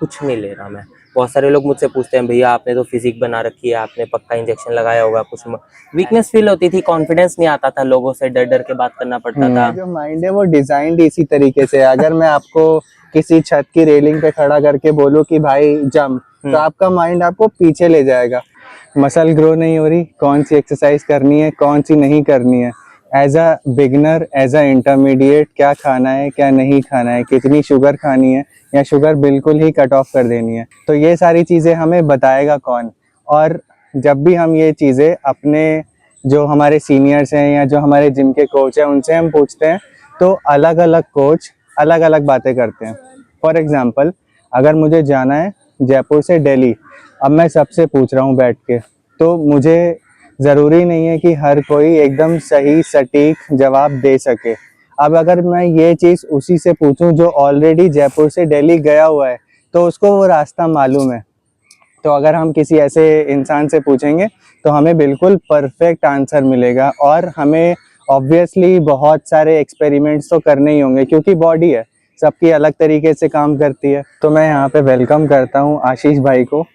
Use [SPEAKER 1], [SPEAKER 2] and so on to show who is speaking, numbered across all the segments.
[SPEAKER 1] कुछ नहीं ले रहा मैं। बहुत सारे लोग मुझसे पूछते हैं भैया आपने तो फिजिक बना रखी है, आपने पक्का इंजेक्शन लगाया होगा, कुछ वीकनेस फील होती थी, कॉन्फिडेंस नहीं आता था, लोगों से डर डर के बात करना पड़ता था।
[SPEAKER 2] जो माइंड है वो डिजाइन्ड इसी तरीके से। अगर मैं आपको किसी छत की रेलिंग पे खड़ा करके बोलूं कि भाई जंप, तो आपका माइंड आपको पीछे ले जाएगा। मसल ग्रो नहीं हो रही, कौन सी एक्सरसाइज करनी है कौन सी नहीं करनी है, as a beginner as a intermediate क्या खाना है क्या नहीं खाना है, कितनी शुगर खानी है या शुगर बिल्कुल ही कट ऑफ कर देनी है, तो ये सारी चीज़ें हमें बताएगा कौन। और जब भी हम ये चीज़ें अपने जो हमारे सीनियर्स हैं या जो हमारे जिम के कोच हैं उनसे हम पूछते हैं, तो अलग अलग कोच अलग अलग बातें करते हैं। फॉर एग्जांपल अगर मुझे जाना है जयपुर से दिल्ली, अब मैं सबसे पूछ रहा हूँ बैठ के, तो मुझे ज़रूरी नहीं है कि हर कोई एकदम सही सटीक जवाब दे सके। अब अगर मैं ये चीज़ उसी से पूछूं जो ऑलरेडी जयपुर से दिल्ली गया हुआ है, तो उसको वो रास्ता मालूम है। तो अगर हम किसी ऐसे इंसान से पूछेंगे तो हमें बिल्कुल परफेक्ट आंसर मिलेगा, और हमें ऑब्वियसली बहुत सारे एक्सपेरिमेंट्स तो करने ही होंगे क्योंकि बॉडी है, सबकी अलग तरीके से काम करती है। तो मैं यहाँ पे वेलकम करता हूँ आशीष भाई को।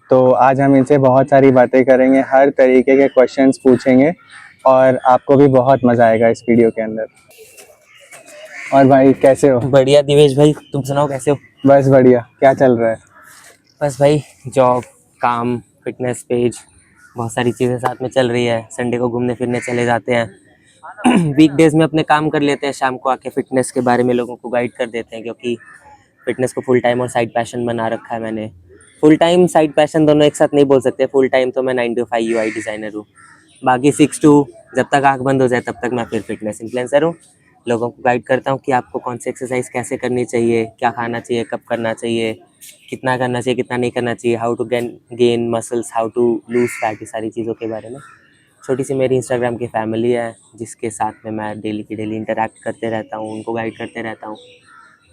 [SPEAKER 2] तो आज हम इनसे बहुत सारी बातें करेंगे, हर तरीके के क्वेश्चंस पूछेंगे, और आपको भी बहुत मज़ा आएगा इस वीडियो के अंदर। और भाई कैसे हो?
[SPEAKER 1] बढ़िया दिवेश भाई, तुम सुनाओ कैसे हो?
[SPEAKER 2] बस बढ़िया, क्या चल रहा है?
[SPEAKER 1] बस भाई जॉब, काम, फिटनेस पेज, बहुत सारी चीज़ें साथ में चल रही है। संडे को घूमने फिरने चले जाते हैं। वीकडेज में अपने काम कर लेते हैं, शाम को आके फिटनेस के बारे में लोगों को गाइड कर देते हैं, क्योंकि फिटनेस को फुल टाइम और साइड पैशन बना रखा है मैंने। फुल टाइम साइड पैशन दोनों एक साथ नहीं बोल सकते। फुल टाइम तो मैं 9 to 5 UI डिज़ाइनर हूँ, बाकी 6 to, जब तक आँख बंद हो जाए तब तक मैं फिर फिटनेस इन्फ्लुएंसर हूँ। लोगों को गाइड करता हूँ कि आपको कौन सी एक्सरसाइज कैसे करनी चाहिए, क्या खाना चाहिए, कब करना चाहिए, कितना करना चाहिए, कितना नहीं करना चाहिए, how to gain muscles, how to lose fat, ये सारी चीज़ों के बारे में। छोटी सी मेरी इंस्टाग्राम की फैमिली है जिसके साथ में मैं डेली की डेली इंटरेक्ट करते रहता हूँ, उनको गाइड करते रहता हूँ।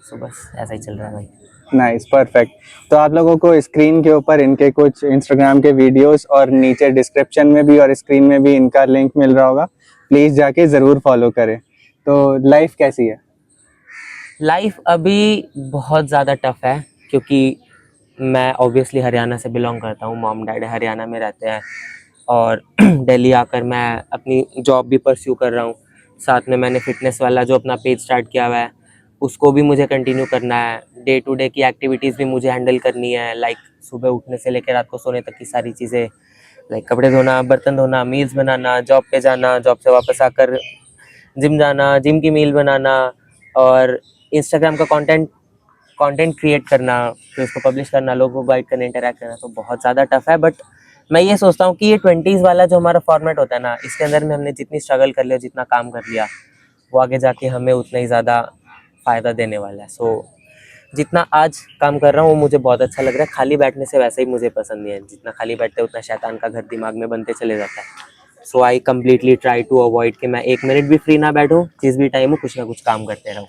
[SPEAKER 1] सो बस ऐसा ही चल रहा है भाई।
[SPEAKER 2] Nice, perfect. तो आप लोगों को स्क्रीन के ऊपर इनके कुछ इंस्टाग्राम के वीडियोस और नीचे डिस्क्रिप्शन में भी और स्क्रीन में भी इनका लिंक मिल रहा होगा, प्लीज़ जाके ज़रूर फॉलो करें। तो लाइफ कैसी है?
[SPEAKER 1] लाइफ अभी बहुत ज़्यादा टफ है, क्योंकि मैं ऑब्वियसली हरियाणा से बिलोंग करता हूँ, मॉम डैड हरियाणा में रहते हैं, और दिल्ली आकर मैं अपनी जॉब भी परस्यू कर रहा हूँ। साथ में मैंने फिटनेस वाला जो अपना पेज स्टार्ट किया हुआ है उसको भी मुझे कंटिन्यू करना है। डे टू डे की एक्टिविटीज़ भी मुझे हैंडल करनी है, लाइक सुबह उठने से लेकर रात को सोने तक की सारी चीज़ें, लाइक कपड़े धोना, बर्तन धोना, मील्स बनाना, जॉब पे जाना, जॉब से वापस आकर जिम जाना, जिम की मील बनाना, और इंस्टाग्राम का कंटेंट क्रिएट करना, फिर उसको पब्लिश करना, लोगों को गाइड करना, इंटरेक्ट करना। तो बहुत ज़्यादा टफ है, बट मैं ये सोचता हूँ कि ये 20s वाला जो हमारा फॉर्मेट होता है ना, इसके अंदर में हमने जितनी स्ट्रगल कर लिया, जितना काम कर लिया, वो आगे जाके हमें उतना ही ज़्यादा फ़ायदा देने वाला है। सो जितना आज काम कर रहा हूँ वो मुझे बहुत अच्छा लग रहा है। खाली बैठने से वैसे ही मुझे पसंद नहीं है, जितना खाली बैठते उतना शैतान का घर दिमाग में बनते चले जाता है। So I completely try to avoid कि मैं 1 मिनट भी फ्री ना बैठूँ, जिस भी टाइम हो कुछ ना कुछ काम करते रहूँ।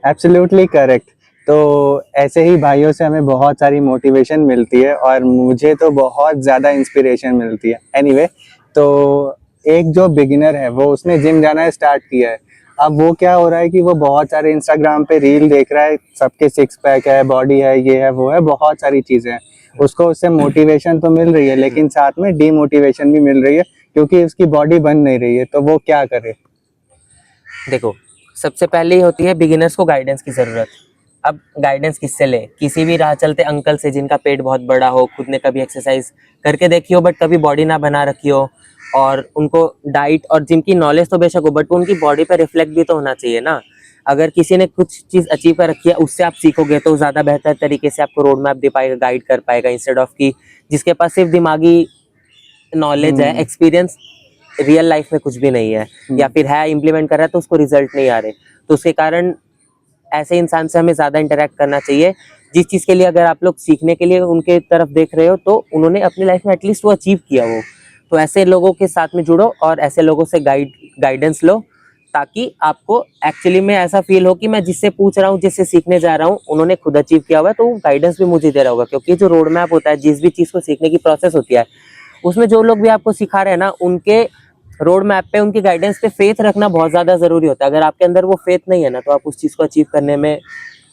[SPEAKER 2] Absolutely correct. तो ऐसे ही भाइयों से हमें बहुत सारी मोटिवेशन मिलती है, और मुझे तो बहुत ज़्यादा इंस्पिरेशन मिलती है। एनीवे, तो एक जो बिगिनर है वो उसने जिम जाना स्टार्ट किया है। अब वो क्या हो रहा है कि वो बहुत सारे इंस्टाग्राम पे रील देख रहा है, सबके सिक्स पैक है, बॉडी है, ये है वो है, बहुत सारी चीज़ें हैं। उसको उससे मोटिवेशन तो मिल रही है, लेकिन साथ में डीमोटिवेशन भी मिल रही है क्योंकि उसकी बॉडी बन नहीं रही है। तो वो क्या करे?
[SPEAKER 1] देखो, सबसे पहले ही होती है बिगिनर्स को गाइडेंस की ज़रूरत। अब गाइडेंस किससे ले? किसी भी राह चलते अंकल से जिनका पेट बहुत बड़ा हो, खुद ने कभी एक्सरसाइज करके देखी हो बट कभी बॉडी ना बना रखी हो, और उनको डाइट और जिम की नॉलेज तो बेशक हो बट उनकी बॉडी पर रिफ्लेक्ट भी तो होना चाहिए ना। अगर किसी ने कुछ चीज़ अचीव कर रखी है उससे आप सीखोगे तो ज़्यादा बेहतर तरीके से आपको रोड मैप दे पाएगा, गाइड कर पाएगा, इंस्टेड ऑफ कि जिसके पास सिर्फ दिमागी नॉलेज है, एक्सपीरियंस रियल लाइफ में कुछ भी नहीं है, या फिर है इम्प्लीमेंट कर रहा है तो उसको रिजल्ट नहीं आ रहे। तो उसके कारण ऐसे इंसान से हमें ज़्यादा इंटरेक्ट करना चाहिए। जिस चीज़ के लिए अगर आप लोग सीखने के लिए उनके तरफ देख रहे हो तो उन्होंने अपनी लाइफ में एटलीस्ट वो अचीव किया वो। तो ऐसे लोगों के साथ में जुड़ो और ऐसे लोगों से गाइडेंस लो, ताकि आपको एक्चुअली में ऐसा फील हो कि मैं जिससे पूछ रहा हूँ, जिससे सीखने जा रहा हूँ, उन्होंने खुद अचीव किया हुआ है, तो गाइडेंस भी मुझे दे रहा होगा। क्योंकि जो रोड मैप होता है, जिस भी चीज़ को सीखने की प्रोसेस होती है, उसमें जो लोग भी आपको सिखा रहे हैं ना, उनके रोड मैप पे, उनकी गाइडेंस पे फेथ रखना बहुत ज़्यादा ज़रूरी होता है। अगर आपके अंदर वो फेथ नहीं है ना, तो आप उस चीज़ को अचीव करने में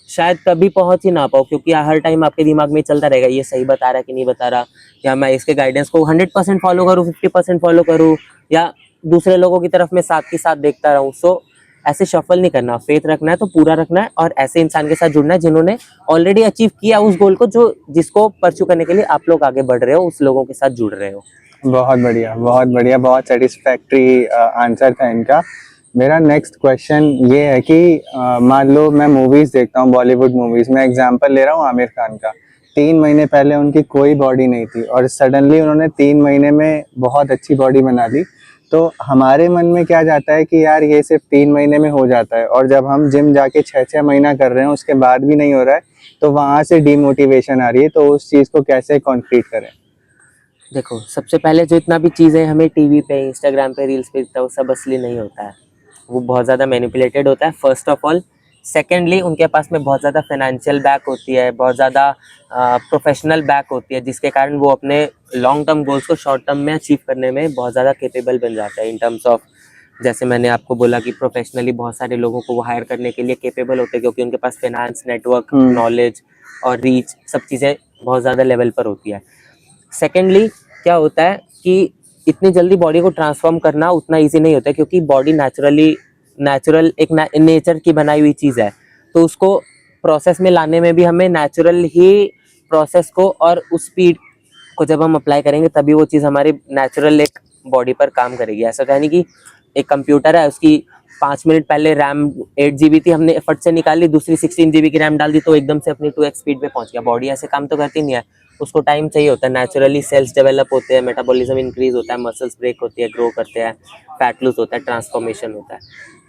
[SPEAKER 1] शायद कभी पहुंच ही ना पाओ, क्योंकि हर टाइम आपके दिमाग में चलता रहेगा ये सही बता रहा है कि नहीं बता रहा, या मैं इसके गाइडेंस को 100% फॉलो करूँ, 50% फॉलो करूँ, या दूसरे लोगों की तरफ मैं साथ के साथ देखता रहूँ। सो ऐसे शफल नहीं करना, फेथ रखना है तो पूरा रखना है, और ऐसे इंसान के साथ जुड़ना है जिन्होंने ऑलरेडी अचीव किया उस गोल को, जो जिसको परस्यू करने के लिए आप लोग आगे बढ़ रहे हो, उस लोगों के साथ जुड़ रहे हो।
[SPEAKER 2] बहुत बढ़िया, बहुत बढ़िया, बहुत सेटिस्फैक्ट्री आंसर था इनका। मेरा नेक्स्ट क्वेश्चन ये है कि मान लो मैं मूवीज देखता हूँ, बॉलीवुड मूवीज में एग्जांपल ले रहा हूँ आमिर खान का। 3 महीने पहले उनकी कोई बॉडी नहीं थी और सडनली उन्होंने 3 महीने में बहुत अच्छी बॉडी बना ली। तो हमारे मन में क्या जाता है कि यार ये सिर्फ 3 महीने में हो जाता है, और जब हम जिम जाके 6-6 महीना कर रहे हैं उसके बाद भी नहीं हो रहा है, तो वहां से डिमोटिवेशन आ रही है। तो उस चीज को कैसे कॉन्क्रीट करें?
[SPEAKER 1] देखो, सबसे पहले जो इतना भी चीज़ें हमें टीवी पे, इंस्टाग्राम पे, रील्स पे दिखता है, वो सब असली नहीं होता है, वो बहुत ज़्यादा मैनिपुलेटेड होता है, फर्स्ट ऑफ ऑल। सेकेंडली, उनके पास में बहुत ज़्यादा फाइनेंशियल बैक होती है, बहुत ज़्यादा प्रोफेशनल बैक होती है, जिसके कारण वो अपने लॉन्ग टर्म गोल्स को शॉर्ट टर्म में अचीव करने में बहुत ज़्यादा केपेबल बन जाता है। इन टर्म्स ऑफ, जैसे मैंने आपको बोला कि प्रोफेशनली बहुत सारे लोगों को वो हायर करने के लिए केपेबल होते हैं, क्योंकि उनके पास फाइनेंस, नेटवर्क, नॉलेज और रीच, सब चीज़ें बहुत ज़्यादा लेवल पर होती है। सेकेंडली, क्या होता है कि इतनी जल्दी बॉडी को ट्रांसफॉर्म करना उतना इजी नहीं होता है, क्योंकि बॉडी नेचुरल एक नेचर की बनाई हुई चीज़ है, तो उसको प्रोसेस में लाने में भी हमें नेचुरल ही प्रोसेस को और उस स्पीड को जब हम अप्लाई करेंगे तभी वो चीज़ हमारी नेचुरल एक बॉडी पर काम करेगी। ऐसा कहा नहीं कि एक कंप्यूटर है, उसकी 5 मिनट पहले रैम 8 GB थी, हमने फट से निकाली, दूसरी 16 GB की रैम डाल दी, तो एकदम से अपनी 2x स्पीड पे पहुंच गया। बॉडी ऐसे काम तो करती नहीं है, उसको टाइम चाहिए होता है। नेचुरली सेल्स डेवलप होते हैं, मेटाबॉलिज्म इंक्रीज होता है, मसल्स ब्रेक होती है, ग्रो करते हैं, फैट लूज होता है, ट्रांसफॉर्मेशन होता है।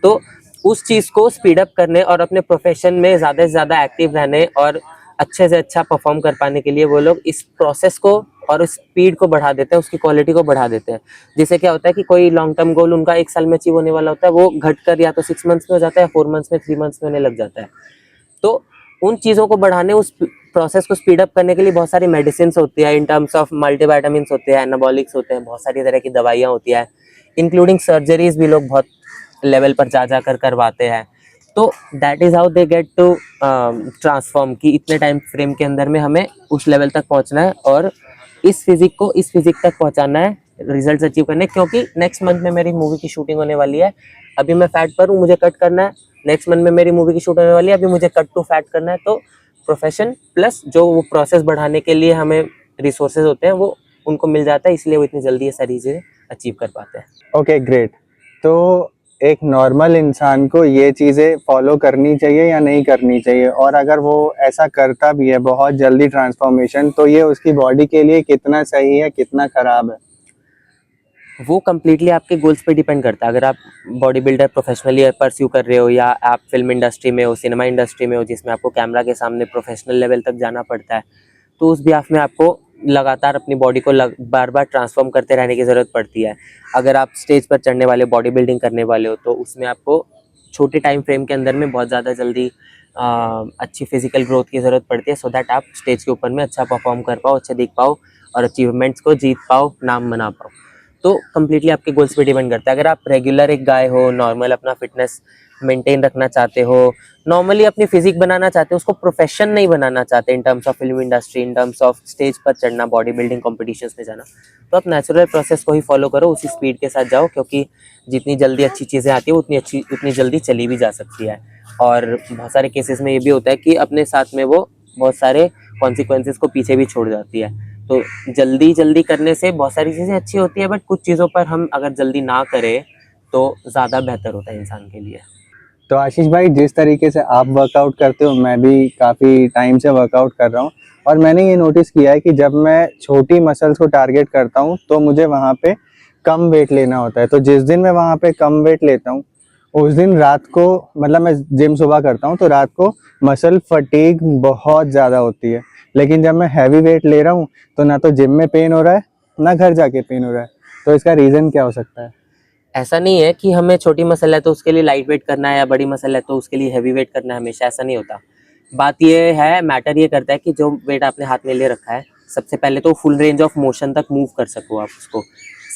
[SPEAKER 1] तो उस चीज़ को स्पीड अप करने और अपने प्रोफेशन में ज़्यादा से ज़्यादा एक्टिव रहने और अच्छे से अच्छा परफॉर्म कर पाने के लिए वो लोग इस प्रोसेस को और उस स्पीड को बढ़ा देते हैं, उसकी क्वालिटी को बढ़ा देते हैं। जिससे क्या होता है कि कोई लॉन्ग टर्म गोल उनका 1 साल में अचीव होने वाला होता है, वो घटकर या तो 6 मंथ्स में हो जाता है, 4 मंथ्स में, 3 मंथ्स में होने लग जाता है। तो उन चीज़ों को बढ़ाने, उस प्रोसेस को स्पीड अप करने के लिए बहुत सारी मेडिसिन होती है, इन टर्म्स ऑफ मल्टीविटामिन होते हैं, एनाबॉलिक्स होते हैं, बहुत सारी तरह की दवाइयाँ होती है, इंक्लूडिंग सर्जरीज भी लोग बहुत लेवल पर जा कर करवाते हैं। तो that is how they get to transform, कि इतने टाइम फ्रेम के अंदर में हमें उस लेवल तक पहुंचना है और इस फिजिक को इस फिजिक तक पहुंचाना है, रिजल्ट्स अचीव करने। क्योंकि नेक्स्ट मंथ में मेरी मूवी की शूटिंग होने वाली है, अभी मैं फैट पर हूँ, मुझे कट करना है। नेक्स्ट मंथ में मेरी मूवी की शूट होने वाली है, अभी मुझे कट टू फैट करना है। तो प्रोफेशन प्लस जो वो प्रोसेस बढ़ाने के लिए हमें रिसोर्सेज होते हैं, वो उनको मिल जाता है, इसलिए वो इतनी जल्दी ये सारी चीज़ें अचीव कर पाते हैं।
[SPEAKER 2] Okay, great. तो एक नॉर्मल इंसान को ये चीज़ें फॉलो करनी चाहिए या नहीं करनी चाहिए? और अगर वो ऐसा करता भी है बहुत जल्दी ट्रांसफॉर्मेशन, तो ये उसकी बॉडी के लिए कितना सही है, कितना खराब है?
[SPEAKER 1] वो कम्प्लीटली आपके गोल्स पे डिपेंड करता है। अगर आप बॉडी बिल्डर प्रोफेशनली परस्यू कर रहे हो, या आप फिल्म इंडस्ट्री में हो, सिनेमा इंडस्ट्री में हो, जिसमें आपको कैमरा के सामने प्रोफेशनल लेवल तक जाना पड़ता है, तो उस बिहाफ में आपको लगातार अपनी बॉडी को बार बार ट्रांसफॉर्म करते रहने की ज़रूरत पड़ती है। अगर आप स्टेज पर चढ़ने वाले, बॉडी बिल्डिंग करने वाले हो, तो उसमें आपको छोटे टाइम फ्रेम के अंदर में बहुत ज़्यादा जल्दी अच्छी फिजिकल ग्रोथ की ज़रूरत पड़ती है, सो दैट आप स्टेज के ऊपर में अच्छा परफॉर्म कर पाओ, अच्छा दिख पाओ और अचीवमेंट्स को जीत पाओ, नाम बना पाओ। तो कम्प्लीटली आपके गोल्स पे डिपेंड करता है। अगर आप रेगुलर एक गाय हो, नॉर्मल अपना फिटनेस मेंटेन रखना चाहते हो, नॉर्मली अपनी फिजिक बनाना चाहते हो, उसको प्रोफेशन नहीं बनाना चाहते इन terms of film industry, in terms of stage पर चढ़ना, बॉडी बिल्डिंग कॉम्पिटिशन्स में जाना, तो आप नेचुरल प्रोसेस को ही फॉलो करो, उसी स्पीड के साथ जाओ, क्योंकि जितनी जल्दी अच्छी चीज़ें आती है उतनी जल्दी चली भी जा सकती है। और बहुत सारे केसेस में ये भी होता है कि अपने साथ में वो बहुत सारे कॉन्सिक्वेंसेस को पीछे भी छोड़ जाती है। तो जल्दी करने से बहुत सारी चीज़ें अच्छी होती है, बट कुछ चीज़ों पर हम अगर जल्दी ना करें तो ज़्यादा बेहतर होता है इंसान के लिए।
[SPEAKER 2] तो आशीष भाई, जिस तरीके से आप वर्कआउट करते हो, मैं भी काफ़ी टाइम से वर्कआउट कर रहा हूँ, और मैंने ये नोटिस किया है कि जब मैं छोटी मसल्स को टारगेट करता हूँ तो मुझे वहाँ पे कम वेट लेना होता है। तो जिस दिन मैं वहाँ पे कम वेट लेता हूँ, उस दिन रात को, मतलब मैं जिम सुबह करता हूँ तो रात को मसल फटीग बहुत ज़्यादा होती है। लेकिन जब मैं हैवी वेट ले रहा हूँ तो ना तो जिम में पेन हो रहा है, ना घर जाके पेन हो रहा है। तो इसका रीज़न क्या हो सकता है?
[SPEAKER 1] ऐसा नहीं है कि हमें छोटी मसल है तो उसके लिए लाइट वेट करना है, या बड़ी मसल है तो उसके लिए हैवी वेट करना है, हमेशा ऐसा नहीं होता। बात ये है, मैटर ये करता है कि जो वेट आपने हाथ में ले रखा है, सबसे पहले तो फुल रेंज ऑफ मोशन तक मूव कर सको आप उसको।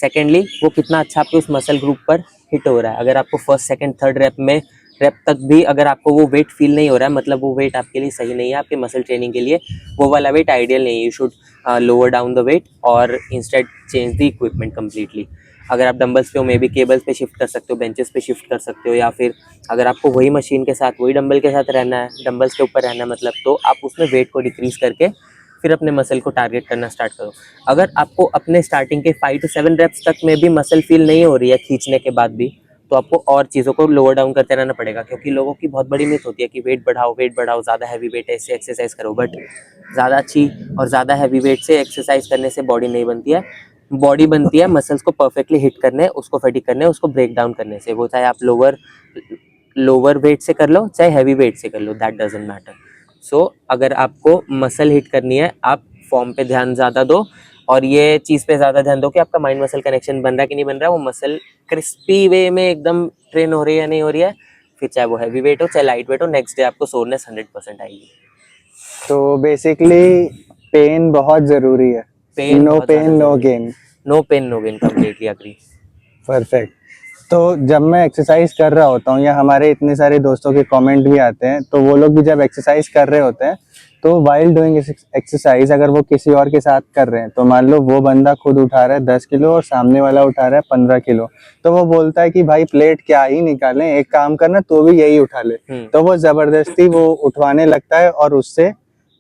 [SPEAKER 1] सेकेंडली, वो कितना अच्छा आपके उस मसल ग्रुप पर हिट हो रहा है। अगर आपको फर्स्ट सेकंड थर्ड रेप में रेप तक भी अगर आपको वो वेट फील नहीं हो रहा है, मतलब वो वेट आपके लिए सही नहीं है, आपके मसल ट्रेनिंग के लिए वो वाला वेट आइडियल नहीं है। You should lower down the weight और instead change the equipment completely. अगर आप डंबल्स पे हो मे बी केबल्स पे शिफ्ट कर सकते हो, बेंचेस पे शिफ्ट कर सकते हो, या फिर अगर आपको वही मशीन के साथ वही डंबल के साथ रहना है, डंबल्स के ऊपर रहना है मतलब, तो आप उसमें वेट को डिक्रीज करके फिर अपने मसल को टारगेट करना स्टार्ट करो। अगर आपको अपने स्टार्टिंग के 5 to 7 रेप्स तक में भी मसल फील नहीं हो रही है खींचने के बाद भी, तो आपको और चीज़ों को लोअर डाउन करते रहना पड़ेगा। क्योंकि लोगों की बहुत बड़ी मिथ होती है कि वेट बढ़ाओ, ज़्यादा हैवी वेट है इससे एक्सरसाइज करो, बट ज़्यादा अच्छी और ज़्यादा हैवी वेट से एक्सरसाइज करने से बॉडी नहीं बनती है। बॉडी बनती है मसल्स को परफेक्टली हिट करने, उसको फटीग करने, उसको ब्रेक डाउन करने से। वो चाहे आप लोअर वेट से कर लो, चाहे हैवी वेट से कर लो, दैट डजंट मैटर। सो अगर आपको मसल हिट करनी है, आप फॉर्म पे ध्यान ज़्यादा दो और ये चीज़ पे ज़्यादा ध्यान दो कि आपका माइंड मसल कनेक्शन बन रहा है कि नहीं बन रहा है, वो मसल क्रिस्पी वे में एकदम ट्रेन हो रही है या नहीं हो रही है। फिर चाहे वो हैवी वेट हो चाहे लाइट वेट हो, नेक्स्ट डे आपको सोरनेस 100% आएगी।
[SPEAKER 2] तो बेसिकली पेन बहुत जरूरी है।
[SPEAKER 1] पेन
[SPEAKER 2] नो
[SPEAKER 1] बहुत
[SPEAKER 2] पेन
[SPEAKER 1] ज़्यादा
[SPEAKER 2] नो
[SPEAKER 1] जरूरी है।
[SPEAKER 2] Gain.
[SPEAKER 1] No pain no gain, completely agree.
[SPEAKER 2] Perfect. तो जब मैं एक्सरसाइज कर रहा होता हूँ या हमारे इतने सारे दोस्तों के कमेंट भी आते हैं, तो वो लोग भी जब एक्सरसाइज कर रहे होते हैं तो वाइल डूइंग एक्सरसाइज अगर वो किसी और के साथ कर रहे हैं, तो मान लो वो बंदा खुद उठा रहा है 10 किलो और सामने वाला उठा रहा है 15 किलो, तो वो बोलता है कि भाई प्लेट क्या ही निकालें, एक काम करना तो भी यही उठा ले। तो वो जबरदस्ती वो उठवाने लगता है और उससे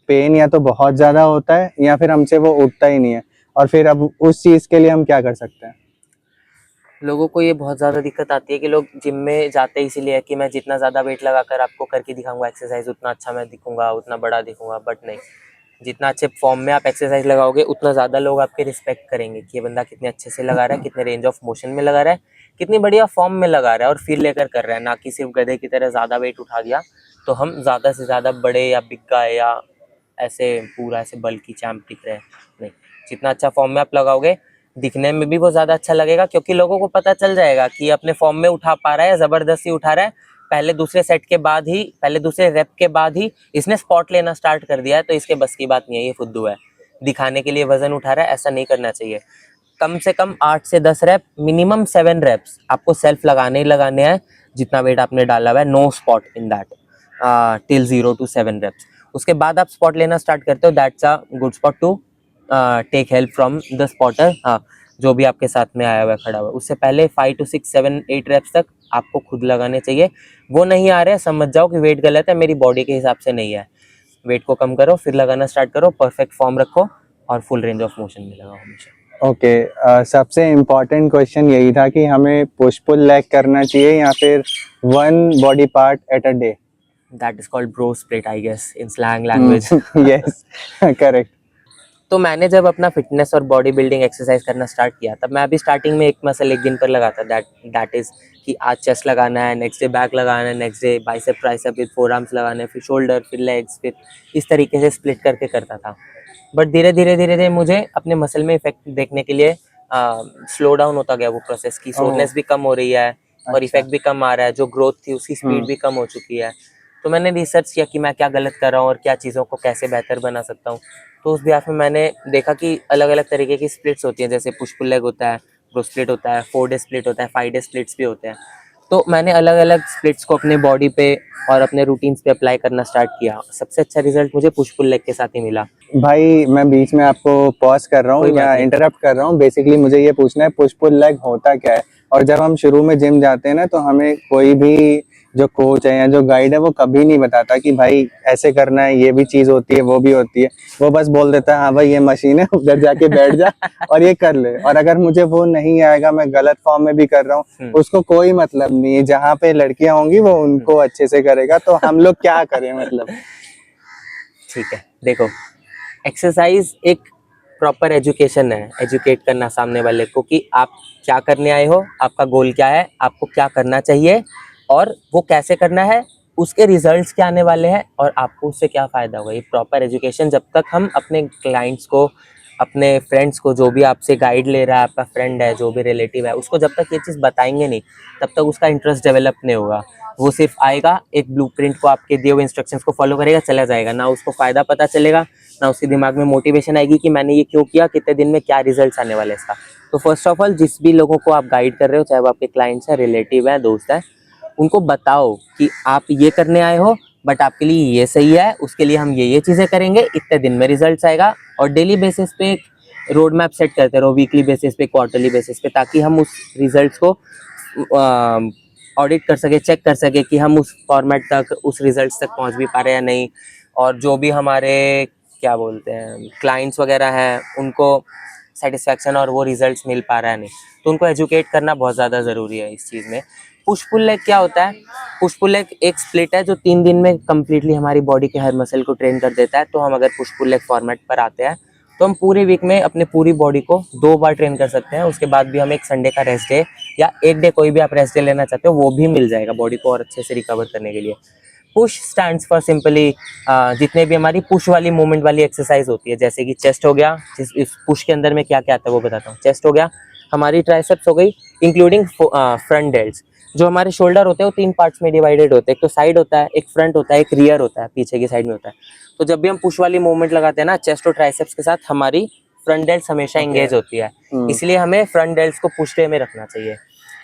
[SPEAKER 2] पेन या तो बहुत ज्यादा होता है या फिर हमसे वो उठता ही नहीं है। और फिर अब उस चीज के लिए हम क्या कर सकते हैं?
[SPEAKER 1] लोगों को ये बहुत ज़्यादा दिक्कत आती है कि लोग जिम में जाते इसीलिए है कि मैं जितना ज़्यादा वेट लगाकर आपको करके दिखाऊंगा एक्सरसाइज, उतना अच्छा मैं दिखूंगा, उतना बड़ा दिखूंगा। बट नहीं, जितना अच्छे फॉर्म में आप एक्सरसाइज लगाओगे उतना ज़्यादा लोग आपके रिस्पेक्ट करेंगे कि ये बंदा कितने अच्छे से लगा रहा है, कितने रेंज ऑफ मोशन में लगा रहा है, कितनी बढ़िया फॉर्म में लगा रहा है और फील लेकर कर रहा है, ना कि सिर्फ गधे की तरह ज़्यादा वेट उठा दिया तो हम ज़्यादा से ज़्यादा बड़े या बिग गाय या ऐसे पूरा ऐसे बल्कि चैम्प दिख रहे हैं। नहीं, जितना अच्छा फॉर्म में आप लगाओगे दिखने में भी वो ज़्यादा अच्छा लगेगा, क्योंकि लोगों को पता चल जाएगा कि अपने फॉर्म में उठा पा रहा है, ज़बरदस्ती उठा रहा है। पहले दूसरे सेट के बाद ही, पहले दूसरे रेप के बाद ही इसने स्पॉट लेना स्टार्ट कर दिया है, तो इसके बस की बात नहीं है, ये फुद्दू है, दिखाने के लिए वजन उठा रहा है। ऐसा नहीं करना चाहिए। कम से कम 8 से 10 रैप, मिनिमम 7 रैप्स आपको सेल्फ लगाने ही लगाने हैं, जितना वेट आपने डाला हुआ है। No spot in that till 0 to 7 reps. उसके बाद आप स्पॉट लेना स्टार्ट करते हो, that's a good spot to take help from the spotter. हाँ, जो भी आपके साथ में आया हुआ है, खड़ा हुआ है। उससे पहले 5 to 6 7 8 रैप्स तक आपको खुद लगाने चाहिए। वो नहीं आ रहे, समझ जाओ कि वेट गलत है, मेरी बॉडी के हिसाब से नहीं है। वेट को कम करो, फिर लगाना स्टार्ट करो, परफेक्ट फॉर्म रखो और फुल रेंज ऑफ मोशन में लगाओ हमेशा।
[SPEAKER 2] ओके, सबसे इम्पोर्टेंट क्वेश्चन यही था कि हमें पुश पुल लेग करना चाहिए या फिर one body part at a day?
[SPEAKER 1] That is called bro split I guess in slang language.
[SPEAKER 2] Yes, correct.
[SPEAKER 1] तो मैंने जब अपना फिटनेस और बॉडी बिल्डिंग एक्सरसाइज करना स्टार्ट किया, तब मैं अभी स्टार्टिंग में एक मसल एक दिन पर लगाता, दैट इज कि आज चेस्ट लगाना है, नेक्स्ट डे बैक लगाना है, next day bicep tricep with four arms लगाना है, फिर शोल्डर, फिर लेग्स, फिर इस तरीके से स्प्लिट करके करता था। बट धीरे धीरे मुझे अपने मसल में इफेक्ट देखने के लिए स्लो डाउन होता गया वो प्रोसेस की, सोरनेस भी कम हो रही है और
[SPEAKER 2] अच्छा।
[SPEAKER 1] इफेक्ट भी कम आ रहा है, जो ग्रोथ थी उसकी स्पीड भी कम हो चुकी है। तो मैंने रिसर्च किया कि मैं क्या गलत कर रहा हूँ और क्या चीज़ों को कैसे बेहतर बना सकता हूँ। तो उस बिहाफ में मैंने देखा कि अलग अलग तरीके की स्प्लिट्स होती हैं, जैसे पुश पुल लेग होता है, प्रो स्प्लिट होता है, 4 डे स्प्लिट होता है, 5 डे स्प्लिट्स भी होते हैं। तो मैंने अलग अलग स्प्लिट्स को अपने बॉडी पे और अपने रूटीन्स पे अप्लाई करना स्टार्ट किया। सबसे अच्छा रिजल्ट मुझे पुश पुल लेग के साथ ही मिला।
[SPEAKER 2] भाई मैं बीच में आपको पॉज कर रहा
[SPEAKER 1] कोई
[SPEAKER 2] हूँ
[SPEAKER 1] बात
[SPEAKER 2] या
[SPEAKER 1] नहीं।
[SPEAKER 2] इंटरप्ट कर रहा हूँ, बेसिकली मुझे ये पूछना है पुश पुल लेग होता क्या है? और जब हम शुरू में जिम जाते हैं ना, तो हमें कोई भी जो कोच है या जो गाइड है वो कभी नहीं बताता कि भाई ऐसे करना है, ये भी चीज होती है, वो भी होती है। वो बस बोल देता है हाँ भाई ये मशीन है, उधर जाके बैठ जा और ये कर ले। और अगर मुझे वो नहीं आएगा, मैं गलत फॉर्म में भी कर रहा हूँ, उसको कोई मतलब नहीं है। जहाँ पे लड़कियां होंगी वो उनको अच्छे से करेगा, तो हम लोग क्या करें मतलब?
[SPEAKER 1] ठीक है, देखो, एक्सरसाइज एक प्रॉपर एजुकेशन है, एजुकेट करना सामने वाले को कि आप क्या करने आए हो, आपका गोल क्या है, आपको क्या करना चाहिए और वो कैसे करना है, उसके रिजल्ट्स क्या आने वाले हैं और आपको उससे क्या फ़ायदा होगा। ये प्रॉपर एजुकेशन जब तक हम अपने क्लाइंट्स को, अपने फ्रेंड्स को, जो भी आपसे गाइड ले रहा है, आपका फ्रेंड है, जो भी रिलेटिव है, उसको जब तक ये चीज़ बताएंगे नहीं, तब तक उसका इंटरेस्ट डेवलप नहीं होगा। वो सिर्फ आएगा, एक ब्लूप्रिंट को, आपके दिए हुए इंस्ट्रक्शंस को फॉलो करेगा, चला जाएगा, ना उसको फ़ायदा पता चलेगा, ना उसके दिमाग में मोटिवेशन आएगी कि मैंने ये क्यों किया, कितने दिन में क्या रिजल्ट्स आने वाले इसका। तो फर्स्ट ऑफ ऑल, जिस भी लोगों को आप गाइड कर रहे हो, चाहे वो आपके क्लाइंट्स हैं, रिलेटिव हैं, दोस्त हैं, उनको बताओ कि आप ये करने आए हो बट आपके लिए ये सही है, उसके लिए हम ये चीज़ें करेंगे, इतने दिन में रिजल्ट आएगा। और डेली बेसिस पे एक रोड मैप सेट करते रहो, वीकली बेसिस पे, क्वार्टरली बेसिस पे, ताकि हम उस रिजल्ट्स को ऑडिट कर सके, चेक कर सके कि हम उस फॉर्मेट तक, उस रिजल्ट्स तक पहुंच भी पा रहे हैं या नहीं। और जो भी हमारे क्या बोलते हैं क्लाइंट्स वगैरह हैं, उनको सेटिस्फैक्शन और वो रिजल्ट्स मिल पा रहा है नहीं, तो उनको एजुकेट करना बहुत ज़्यादा ज़रूरी है इस चीज़ में। पुश पुल लेग क्या होता है? पुश पुल लेग एक स्प्लिट है जो 3 दिन में कम्प्लीटली हमारी बॉडी के हर मसल को ट्रेन कर देता है। तो हम अगर पुश पुल लेग फॉर्मेट पर आते हैं तो हम पूरे वीक में अपने पूरी बॉडी को 2 बार ट्रेन कर सकते हैं। उसके बाद भी हम एक संडे का रेस्ट डे या एक डे, कोई भी आप रेस्ट डे लेना चाहते हो, वो भी मिल जाएगा बॉडी को और अच्छे से रिकवर करने के लिए। पुश स्टैंड्स फॉर सिंपली जितने भी हमारी पुश वाली मूवमेंट वाली एक्सरसाइज होती है, जैसे कि चेस्ट हो गया, इस पुश के अंदर में क्या क्या आता है वो बताता हूँ। चेस्ट हो गया, हमारी ट्राइसेप्स हो गई, इंक्लूडिंग फ्रंट डेल्ट्स। जो हमारे शोल्डर होते हैं वो 3 पार्ट्स में डिवाइडेड होते हैं, एक तो साइड होता है, एक फ्रंट होता है, एक रियर होता है, पीछे की साइड में होता है। तो जब भी हम पुश वाली मूवमेंट लगाते हैं ना चेस्ट और ट्राइसेप्स के साथ, हमारी फ्रंट डेल्ट्स हमेशा एंगेज होती है, इसलिए हमें फ्रंट डेल्ट्स को पुश डे में रखना चाहिए।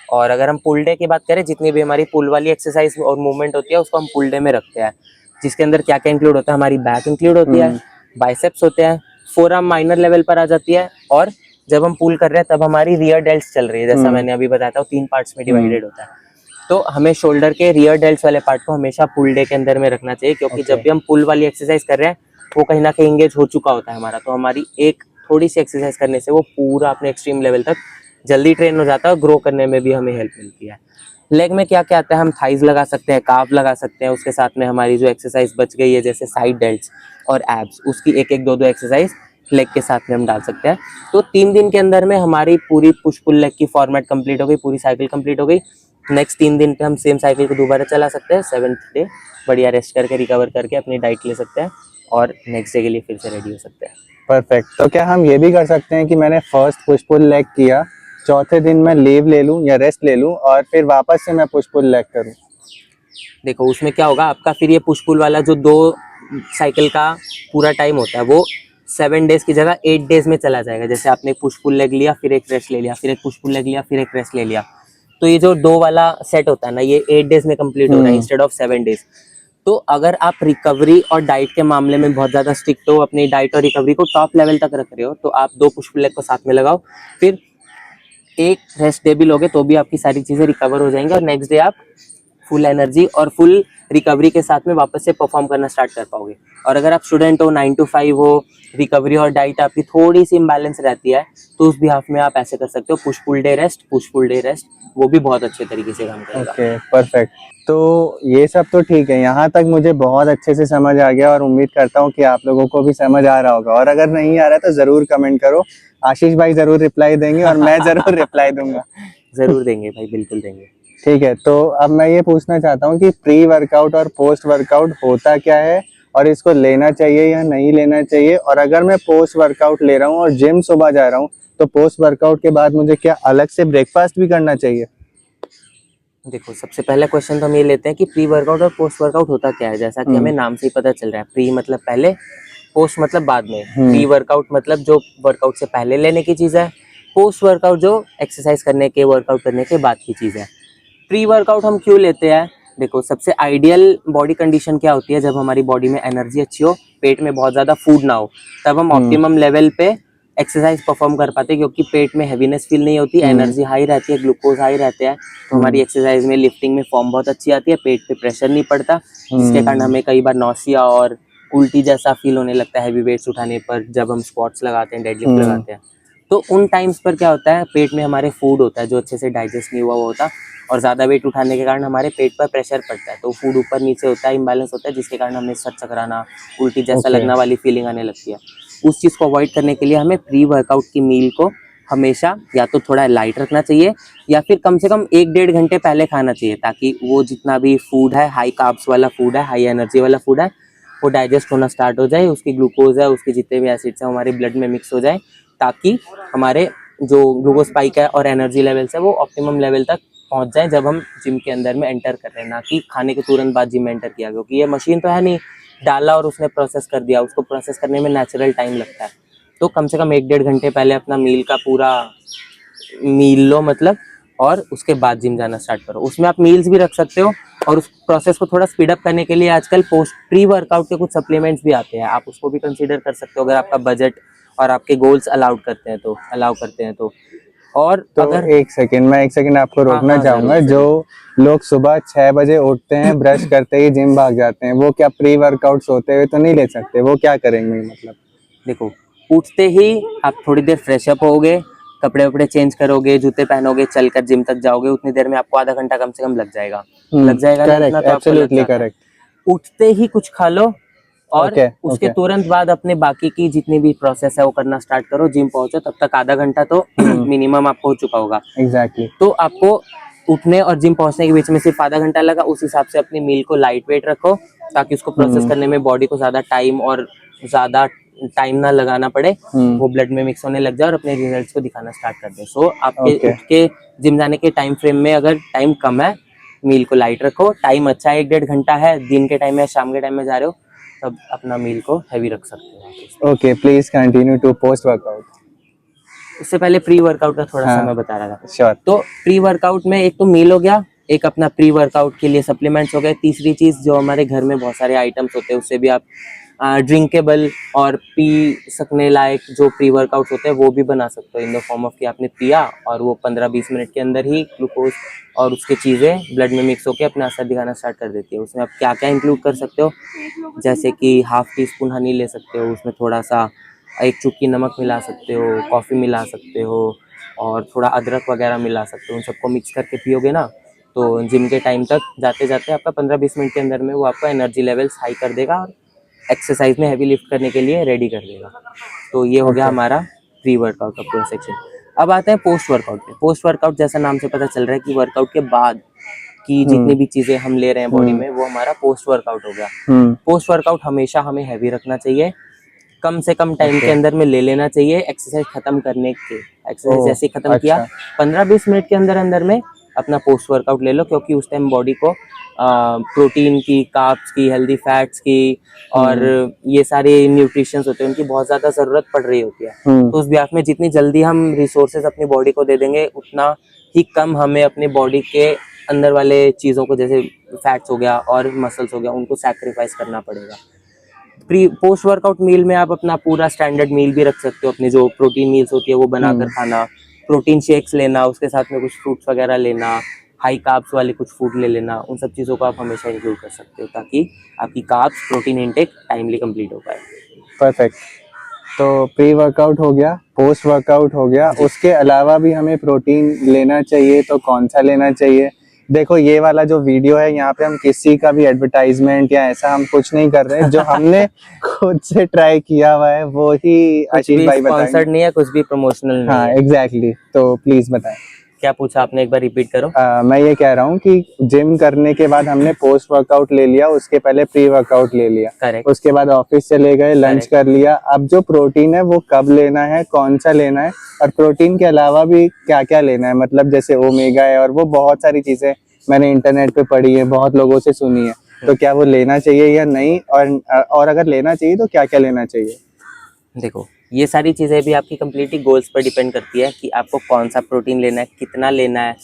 [SPEAKER 1] और अगर हम पुल डे की बात करें, जितनी भी हमारी पुल वाली एक्सरसाइज और मूवमेंट होती है उसको हम पुल डे में रखते हैं, जिसके अंदर क्या क्या इंक्लूड होता है, हमारी बैक इंक्लूड होती है, बाइसेप्स होते हैं, फोरआर्म माइनर लेवल पर आ जाती है, और जब हम पुल कर रहे हैं तब हमारी रियर डेल्ट्स चल रही है, जैसा मैंने अभी बताया था, 3 पार्ट्स में डिवाइडेड होता है। तो हमें शोल्डर के रियर डेल्ट्स वाले पार्ट को हमेशा पुल डे के अंदर में रखना चाहिए, क्योंकि जब भी हम पुल वाली एक्सरसाइज कर रहे हैं वो कहीं ना कहीं एंगेज हो चुका होता है हमारा, तो हमारी एक थोड़ी सी एक्सरसाइज करने से वो पूरा अपने एक्सट्रीम लेवल तक जल्दी ट्रेन हो जाता है और ग्रो करने में भी हमें हेल्प मिलती है। लेग में क्या क्या आता है? हम थाइज लगा सकते हैं, काफ लगा सकते हैं, उसके साथ में हमारी जो एक्सरसाइज बच गई है जैसे साइड डेल्ट्स और एब्स, उसकी एक एक दो दो एक्सरसाइज लेग के साथ में हम डाल सकते हैं। तो 3 दिन के अंदर में हमारी पूरी पुश पुल लेग की फॉर्मेट कंप्लीट हो गई, पूरी साइकिल कंप्लीट हो गई। नेक्स्ट 3 दिन पे हम सेम साइकिल को दोबारा चला सकते हैं। 7th डे बढ़िया रेस्ट करके, रिकवर करके अपनी डाइट ले सकते हैं और नेक्स्ट डे के लिए फिर से रेडी हो सकते हैं।
[SPEAKER 2] परफेक्ट। तो क्या हम ये भी कर सकते हैं कि मैंने फर्स्ट पुश पुल लेग किया, चौथे दिन मैं लीव ले लूं या रेस्ट ले लूं और फिर वापस से मैं पुश पुल लेग करूं?
[SPEAKER 1] देखो उसमें क्या होगा, आपका फिर ये पुश पुल वाला जो 2 साइकिल का पूरा टाइम होता है वो 7 डेज की जगह 8 डेज में चला जाएगा। जैसे आपने पुश पुल लेग लिया, फिर एक रेस्ट ले लिया, फिर एक पुश पुल लेग लिया, फिर एक रेस्ट ले लिया, तो ये जो 2 वाला सेट होता है ना, ये 8 डेज में कंप्लीट हो रहा है इंस्टेड ऑफ 7 डेज। तो अगर आप रिकवरी और डाइट के मामले में बहुत ज़्यादा स्ट्रिक्ट हो, अपनी डाइट और रिकवरी को टॉप लेवल तक रख रहे हो, तो आप 2 पुश पुल लेग को साथ में लगाओ, फिर एक रेस्ट डे भी लोगे तो भी आपकी सारी चीज़ें रिकवर हो जाएंगी और नेक्स्ट डे आप फुल एनर्जी और फुल रिकवरी के साथ में वापस से परफॉर्म करना स्टार्ट कर पाओगे। और अगर आप स्टूडेंट हो, 9 to 5 हो, रिकवरी और डाइट आपकी थोड़ी सी इम्बैलेंस रहती है, तो उस बिहाफ में आप ऐसे कर सकते हो, push pull day rest, push pull day rest, वो भी बहुत अच्छे तरीके से काम करेगा।
[SPEAKER 2] Okay, perfect. तो ये सब तो ठीक है, यहाँ तक मुझे बहुत अच्छे से समझ आ गया और उम्मीद करता हूँ कि आप लोगों को भी समझ आ रहा होगा। और अगर नहीं आ रहा है तो जरूर कमेंट करो, आशीष भाई जरूर रिप्लाई देंगे और मैं जरूर रिप्लाई दूंगा।
[SPEAKER 1] जरूर देंगे भाई, बिल्कुल देंगे।
[SPEAKER 2] ठीक है, तो अब मैं ये पूछना चाहता हूँ कि प्री वर्कआउट और पोस्ट वर्कआउट होता क्या है और इसको लेना चाहिए या नहीं लेना चाहिए? और अगर मैं पोस्ट वर्कआउट ले रहा हूँ और जिम सुबह जा रहा हूँ तो पोस्ट वर्कआउट के बाद मुझे क्या अलग से ब्रेकफास्ट भी करना चाहिए?
[SPEAKER 1] देखो सबसे पहला क्वेश्चन तो हम ये लेते हैं कि प्री वर्कआउट और पोस्ट वर्कआउट होता क्या है। जैसा कि हमें नाम से ही पता चल रहा है, प्री मतलब पहले, पोस्ट मतलब बाद में। प्री वर्कआउट मतलब जो वर्कआउट से पहले लेने की चीज़ है, पोस्ट वर्कआउट जो एक्सरसाइज करने के, वर्कआउट करने के बाद की चीज़ है। प्री वर्कआउट हम क्यों लेते हैं? देखो सबसे आइडियल बॉडी कंडीशन क्या होती है, जब हमारी बॉडी में एनर्जी अच्छी हो, पेट में बहुत ज़्यादा फूड ना हो, तब हम ऑप्टिमम लेवल पे एक्सरसाइज परफॉर्म कर पाते हैं, क्योंकि पेट में हैवीनेस फील नहीं होती, एनर्जी हाई रहती है, ग्लूकोज हाई रहते हैं, तो हमारी एक्सरसाइज में, लिफ्टिंग में फॉर्म बहुत अच्छी आती है, पेट पे प्रेशर नहीं पड़ता, जिसके कारण हमें कई बार नौसिया और उल्टी जैसा फील होने लगता है हैवी वेट्स उठाने पर, जब हम स्क्वाट्स लगाते हैं, डेडलिफ्ट लगाते हैं। तो उन टाइम्स पर क्या होता है, पेट में हमारे फूड होता है जो अच्छे से डाइजेस्ट नहीं हुआ होता, और ज़्यादा वेट उठाने के कारण हमारे पेट पर प्रेशर पड़ता है, तो फूड ऊपर नीचे होता है, इम्बैलेंस होता है, जिसके कारण हमें सर चकराना, उल्टी जैसा लगना वाली फीलिंग आने लगती है। उस चीज़ को अवॉइड करने के लिए हमें प्री वर्कआउट की मील को हमेशा या तो थोड़ा लाइट रखना चाहिए, या फिर कम से कम 1-1.5 घंटे पहले खाना चाहिए, ताकि वो जितना भी फूड है, हाई कार्ब्स वाला फूड है, हाई एनर्जी वाला फूड है, वो डाइजेस्ट होना स्टार्ट हो जाए, उसकी ग्लूकोज है, उसके जितने भी एसिड्स हैं हमारे ब्लड में मिक्स हो जाए, ताकि हमारे जो ग्लूकोज स्पाइक है और एनर्जी लेवल्स है वो ऑप्टिमम लेवल तक पहुंच जाए जब हम जिम के अंदर में एंटर कर रहे हैं, ना कि खाने के तुरंत बाद जिम में एंटर किया, क्योंकि ये मशीन तो है नहीं, डाला और उसने प्रोसेस कर दिया, उसको प्रोसेस करने में नेचुरल टाइम लगता है। तो कम से कम 1-1.5 घंटे पहले अपना मील का पूरा मील लो मतलब, और उसके बाद जिम जाना स्टार्ट करो। उसमें आप मील्स भी रख सकते हो, और उस प्रोसेस को थोड़ा स्पीड अप करने के लिए आजकल पोस्ट प्री वर्कआउट के कुछ सप्लीमेंट्स भी आते हैं, आप उसको भी कंसीडर कर सकते हो अगर आपका बजट और आपके गोल्स अलाउ करते हैं तो। और
[SPEAKER 2] तो
[SPEAKER 1] अगर
[SPEAKER 2] एक सेकंड, मैं एक सेकंड आपको
[SPEAKER 1] हाँ
[SPEAKER 2] रोकना
[SPEAKER 1] हाँ
[SPEAKER 2] चाहूंगा।
[SPEAKER 1] जरूर
[SPEAKER 2] जो
[SPEAKER 1] जरूर।
[SPEAKER 2] लोग सुबह 6 बजे उठते हैं, ब्रश करते ही जिम भाग जाते हैं, वो क्या प्री वर्कआउट सोते हुए तो नहीं ले सकते? वो क्या करेंगे मतलब?
[SPEAKER 1] देखो, उठते ही आप थोड़ी देर फ्रेश अप होगे, कपड़े वपड़े चेंज करोगे, जूते पहनोगे, चलकर जिम तक जाओगे, उतनी देर में आपको आधा घंटा कम से कम लग जाएगा। लग जाएगा नहीं,
[SPEAKER 2] करेक्ट,
[SPEAKER 1] इतना तो आपको लग
[SPEAKER 2] एब्सोल्युटली
[SPEAKER 1] जाता है।
[SPEAKER 2] करेक्ट।
[SPEAKER 1] उठते ही कुछ खा लो, और
[SPEAKER 2] ओके
[SPEAKER 1] उसके
[SPEAKER 2] ओके।
[SPEAKER 1] तुरंत बाद अपने बाकी की जितनी भी प्रोसेस है वो करना स्टार्ट करो। जिम पहुंचो तब तक आधा घंटा तो मिनिमम आपको हो चुका होगा।
[SPEAKER 2] एग्जैक्टली।
[SPEAKER 1] तो आपको उठने और जिम पहुंचने के बीच में सिर्फ आधा घंटा लगा, उस हिसाब से अपनी मील को लाइट वेट रखो, ताकि उसको प्रोसेस करने में बॉडी को ज्यादा टाइम ना लगाना पड़े, वो ब्लड में मिक्स होने लग जाए और अपने रिजल्ट्स को दिखाना स्टार्ट कर दे। सो आपके
[SPEAKER 2] ओके।
[SPEAKER 1] उठ के जिम जाने के टाइम फ्रेम में अगर टाइम कम है, मील को लाइट रखो। टाइम अच्छा है, 1-1.5 घंटा है, दिन के टाइम में शाम के टाइम में जा रहे हो, तब अपना मील को हैवी रख सकते हो।
[SPEAKER 2] Okay, please continue to post workout.
[SPEAKER 1] उससे पहले प्री वर्कआउट का थोड़ा सा
[SPEAKER 2] हाँ
[SPEAKER 1] मैं बता रहा था।
[SPEAKER 2] श्योर।
[SPEAKER 1] तो प्री वर्कआउट में एक तो मील हो गया, एक अपना प्री वर्कआउट के लिए सप्लीमेंट्स हो गए। तीसरी चीज, जो हमारे घर में बहुत सारे आइटम्स होते हैं, उससे भी आप ड्रिंकेबल और पी सकने लायक जो प्री वर्कआउट होते हैं वो भी बना सकते हो, इन द फॉर्म ऑफ कि आपने पिया और वो 15-20 मिनट के अंदर ही ग्लूकोज और उसके चीज़ें ब्लड में मिक्स होकर अपना असर दिखाना स्टार्ट कर देती है। उसमें आप क्या क्या इंक्लूड कर सकते हो, जैसे कि ½ टीस्पून हनी ले सकते हो, उसमें थोड़ा सा 1 चुटकी नमक मिला सकते हो, कॉफ़ी मिला सकते हो, और थोड़ा अदरक वगैरह मिला सकते हो। उन सबको मिक्स करके पियोगे ना, तो जिम के टाइम तक जाते जाते आपका 15-20 मिनट के अंदर में वो आपका एनर्जी लेवल्स हाई कर देगा और एक्सरसाइज में हैवी लिफ्ट करने के लिए रेडी कर देगा। तो ये हो गया
[SPEAKER 2] ओके।
[SPEAKER 1] हमारा प्री वर्कआउट का पूरा सेक्शन। अब आते हैं पोस्ट वर्कआउट पे। पोस्ट वर्कआउट जैसा नाम से पता चल रहा है कि वर्कआउट के बाद की जितनी भी चीज़ें हम ले रहे हैं बॉडी में, वो हमारा पोस्ट वर्कआउट हो गया। पोस्ट वर्कआउट हमेशा हमें हैवी रखना चाहिए, कम से कम टाइम के अंदर में ले लेना चाहिए एक्सरसाइज खत्म करने के। एक्सरसाइज जैसे ही खत्म किया,
[SPEAKER 2] अच्छा।
[SPEAKER 1] 15-20 मिनट के अंदर अंदर में अपना पोस्ट वर्कआउट ले लो, क्योंकि उस टाइम बॉडी को प्रोटीन की, कार्ब्स की, हेल्दी फैट्स की और ये सारे न्यूट्रिशंस होते हैं उनकी बहुत ज़्यादा ज़रूरत पड़ रही होती है। तो उस ब्याह में जितनी जल्दी हम रिसोर्सेज अपनी बॉडी को दे देंगे, उतना ही कम हमें अपने बॉडी के अंदर वाले चीज़ों को, जैसे फैट्स हो गया और मसल्स हो गया, उनको सैक्रिफाइस करना पड़ेगा। प्री पोस्ट वर्कआउट मील में आप अपना पूरा स्टैंडर्ड मील भी रख सकते हो, अपनी जो प्रोटीन मील्स होती है वो बनाकर खाना, प्रोटीन शेक्स लेना, उसके साथ में कुछ फ्रूट्स वगैरह लेना, हाई कार्ब्स वाले कुछ फूड ले लेना, उन सब चीज़ों को आप हमेशा इंक्लूड कर सकते हो, ताकि आपकी carbs protein intake timely complete हो पाए।
[SPEAKER 2] परफेक्ट। तो प्री वर्कआउट हो गया, पोस्ट वर्कआउट हो गया, उसके अलावा भी हमें प्रोटीन लेना चाहिए, तो कौन सा लेना चाहिए? देखो, ये वाला जो वीडियो है, यहाँ पे हम किसी का भी एडवर्टाइजमेंट या ऐसा हम कुछ नहीं कर रहे हैं। जो हमने खुद से ट्राई किया हुआ है वो ही
[SPEAKER 1] कुछ
[SPEAKER 2] आशीष
[SPEAKER 1] भी
[SPEAKER 2] भाई
[SPEAKER 1] स्पॉन्सर्ड
[SPEAKER 2] बताएंगे।
[SPEAKER 1] नहीं है, कुछ भी प्रमोशनल नहीं
[SPEAKER 2] हाँ
[SPEAKER 1] है।
[SPEAKER 2] एग्जैक्टली, तो प्लीज बताएं।
[SPEAKER 1] क्या पूछा आपने, एक बार रिपीट करो।
[SPEAKER 2] मैं ये कह रहा हूँ कि जिम करने के बाद हमने पोस्ट वर्कआउट ले लिया, उसके पहले प्री वर्कआउट ले लिया,
[SPEAKER 1] करेक्ट।
[SPEAKER 2] उसके बाद ऑफिस चले गए, लंच
[SPEAKER 1] Correct.
[SPEAKER 2] कर लिया। अब जो प्रोटीन है वो कब लेना है, कौन सा लेना है, और प्रोटीन के अलावा भी क्या क्या लेना है? मतलब जैसे ओमेगा है और वो बहुत सारी चीजें मैंने इंटरनेट पे पढ़ी है, बहुत लोगों से सुनी है, तो क्या वो लेना चाहिए या नहीं? और अगर लेना चाहिए तो क्या क्या लेना चाहिए?
[SPEAKER 1] देखो, ये सारी चीज़ें भी आपकी कम्प्लीटली गोल्स पर डिपेंड करती है कि आपको कौन सा प्रोटीन लेना है, कितना लेना है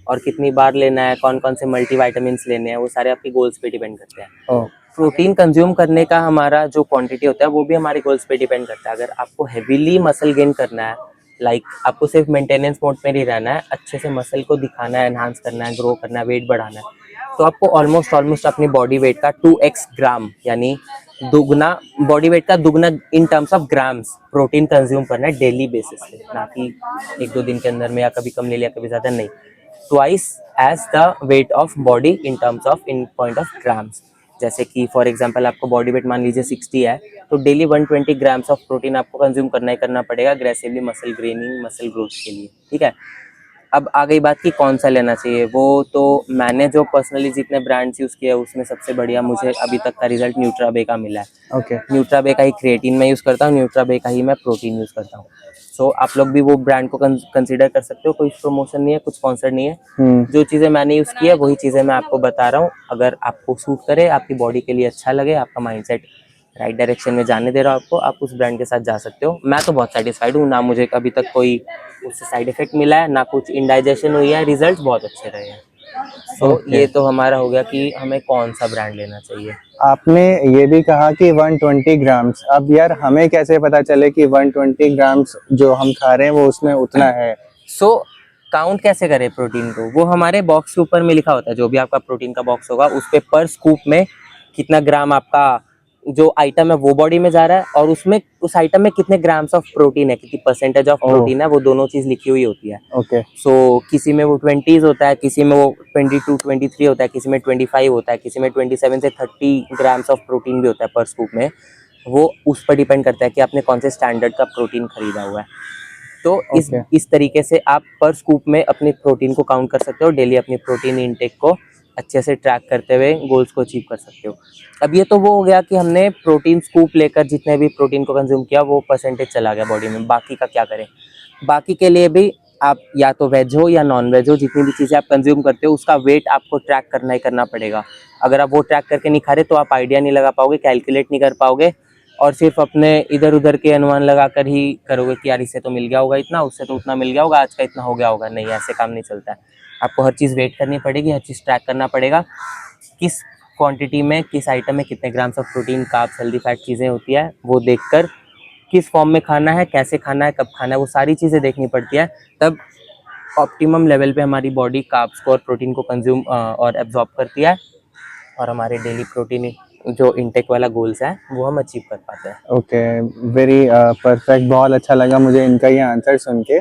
[SPEAKER 1] और कितनी बार लेना है, कौन कौन से मल्टीविटामिन्स लेने हैं, वो सारे आपके गोल्स पे डिपेंड करते हैं। प्रोटीन कंज्यूम करने का हमारा जो क्वांटिटी होता है वो भी हमारे गोल्स पे डिपेंड करता है। अगर आपको हेवीली मसल गेन करना है, लाइक आपको सिर्फ मेंटेनेंस मोड में नहीं रहना है, अच्छे से मसल को दिखाना है, एनहांस करना है, ग्रो करना है, वेट बढ़ाना है, तो आपको ऑलमोस्ट अपनी बॉडी वेट का 2x ग्राम, यानी दुगना बॉडी वेट का दुगना इन terms of grams protein consume करना है डेली बेसिस पे, ना कि 1-2 दिन के अंदर में या कभी कम ले लिया कभी ज़्यादा, नहीं, twice as the weight of body in terms of in point of grams. जैसे कि फॉर एग्जांपल आपको बॉडी वेट मान लीजिए 60 है, तो डेली 120 ग्राम्स ऑफ प्रोटीन आपको कंज्यूम करना ही करना पड़ेगा aggressively muscle gaining, muscle growth के लिए, ठीक है। अब आ गई बात कि कौन सा लेना चाहिए, वो तो मैंने जो पर्सनली जितने ब्रांड्स यूज़ किए उसमें सबसे बढ़िया मुझे अभी तक का रिजल्ट न्यूट्राबे का मिला है।
[SPEAKER 2] ओके।
[SPEAKER 1] न्यूट्राबे का ही क्रिएटिन में यूज़ करता हूँ, न्यूट्राबे का ही मैं प्रोटीन यूज़ करता हूँ। सो आप लोग भी वो ब्रांड को कंसीडर कर सकते हो, कोई प्रमोशन नहीं है, कुछ स्पॉन्सर नहीं है। जो चीज़ें मैंने यूज़ की है वही चीज़ें मैं आपको बता रहा हूँ। अगर आपको सूट करे, आपकी बॉडी के लिए अच्छा लगे, आपका माइंडसेट राइट डायरेक्शन में जाने दे रहा हूँ आपको, आप उस ब्रांड के साथ जा सकते हो। मैं तो बहुत सेटिस्फाइड हूँ, ना मुझे अभी तक कोई उससे साइड इफेक्ट मिला है, ना कुछ इंडाइजेशन हुई है, रिजल्ट बहुत अच्छे रहे हैं। तो
[SPEAKER 2] Okay.
[SPEAKER 1] ये तो हमारा हो गया कि हमें कौन सा ब्रांड लेना चाहिए।
[SPEAKER 2] आपने ये भी कहा कि 120 ग्राम्स, अब यार हमें कैसे पता चले कि 120 ग्राम्स जो हम खा रहे हैं वो उसमें उतना है?
[SPEAKER 1] सो काउंट कैसे करें प्रोटीन को, वो हमारे बॉक्स के ऊपर में लिखा होता है, जो भी आपका प्रोटीन का बॉक्स होगा उस पे पर स्कूप में कितना ग्राम आपका जो आइटम है वो बॉडी में जा रहा है, और उसमें उस आइटम में कितने ग्राम्स ऑफ प्रोटीन है, कितनी परसेंटेज ऑफ प्रोटीन है, वो दोनों चीज लिखी हुई होती है।
[SPEAKER 2] ओके।
[SPEAKER 1] सो किसी में वो 20s होता है, किसी में वो 22 23 होता है, किसी में 25 होता है, किसी में 27 से 30 ग्राम्स ऑफ प्रोटीन भी होता है पर स्कूप में। वो उस पर डिपेंड करता है कि आपने कौन से स्टैंडर्ड का प्रोटीन खरीदा हुआ है। तो
[SPEAKER 2] Okay.
[SPEAKER 1] इस तरीके से आप पर स्कूप में अपनी प्रोटीन को काउंट कर सकते हो, डेली अपनी प्रोटीन इनटेक को अच्छे से ट्रैक करते हुए गोल्स को अचीव कर सकते हो। अब ये तो वो हो गया कि हमने प्रोटीन स्कूप लेकर जितने भी प्रोटीन को कंज्यूम किया वो परसेंटेज चला गया बॉडी में। बाकी का क्या करें? बाकी के लिए भी आप या तो वेज हो या नॉन वेज हो, जितनी भी चीज़ें आप कंज्यूम करते हो उसका वेट आपको ट्रैक करना ही करना पड़ेगा। अगर आप वो ट्रैक करके नहीं खा रहे तो आप आइडिया नहीं लगा पाओगे, कैलकुलेट नहीं कर पाओगे, और सिर्फ अपने इधर उधर के अनुमान लगाकर ही करोगे कि यार इससे तो मिल गया होगा इतना, उससे तो उतना मिल गया होगा, आज का इतना हो गया होगा। नहीं, ऐसे काम नहीं चलता है। आपको हर चीज़ वेट करनी पड़ेगी, हर चीज़ ट्रैक करना पड़ेगा, किस क्वांटिटी में किस आइटम में कितने grams of protein, carbs, healthy fat चीज़ें होती है, वो देखकर किस फॉर्म में खाना है, कैसे खाना है, कब खाना है, वो सारी चीज़ें देखनी पड़ती है। तब ऑप्टिमम लेवल पे हमारी बॉडी कार्ब्स को और प्रोटीन को कंज्यूम और एब्जॉर्ब करती है, और हमारे डेली प्रोटीन जो इनटेक वाला गोल्स है वो हम अचीव कर पाते हैं।
[SPEAKER 2] Okay, very perfect. बहुत अच्छा लगा मुझे इनका ये आंसर सुन के।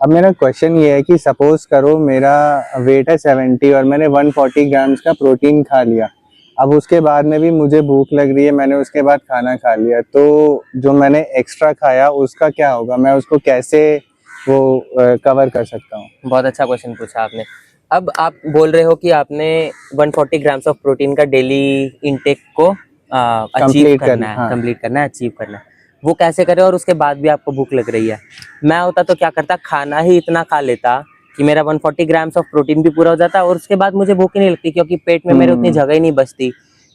[SPEAKER 2] अब मेरा क्वेश्चन ये है कि सपोज करो मेरा वेट है 70 और मैंने 140 ग्राम्स का प्रोटीन खा लिया, अब उसके बाद में भी मुझे भूख लग रही है, मैंने उसके बाद खाना खा लिया, तो जो मैंने एक्स्ट्रा खाया उसका क्या होगा? मैं उसको कैसे वो कवर कर सकता हूँ?
[SPEAKER 1] बहुत अच्छा क्वेश्चन पूछा आपने। अब आप बोल रहे हो कि आपने 140 ग्राम्स ऑफ प्रोटीन का डेली इनटेक को अचीव
[SPEAKER 2] Complete
[SPEAKER 1] करना है,
[SPEAKER 2] हाँ।
[SPEAKER 1] कंप्लीट करना है, अचीव करना है। वो कैसे करें और उसके बाद भी आपको भूख लग रही है? मैं होता तो क्या करता, खाना ही इतना खा लेता कि मेरा 140 ग्राम्स ऑफ प्रोटीन भी पूरा हो जाता, और उसके बाद मुझे भूख ही नहीं लगती, क्योंकि पेट में मेरे उतनी जगह ही नहीं बचती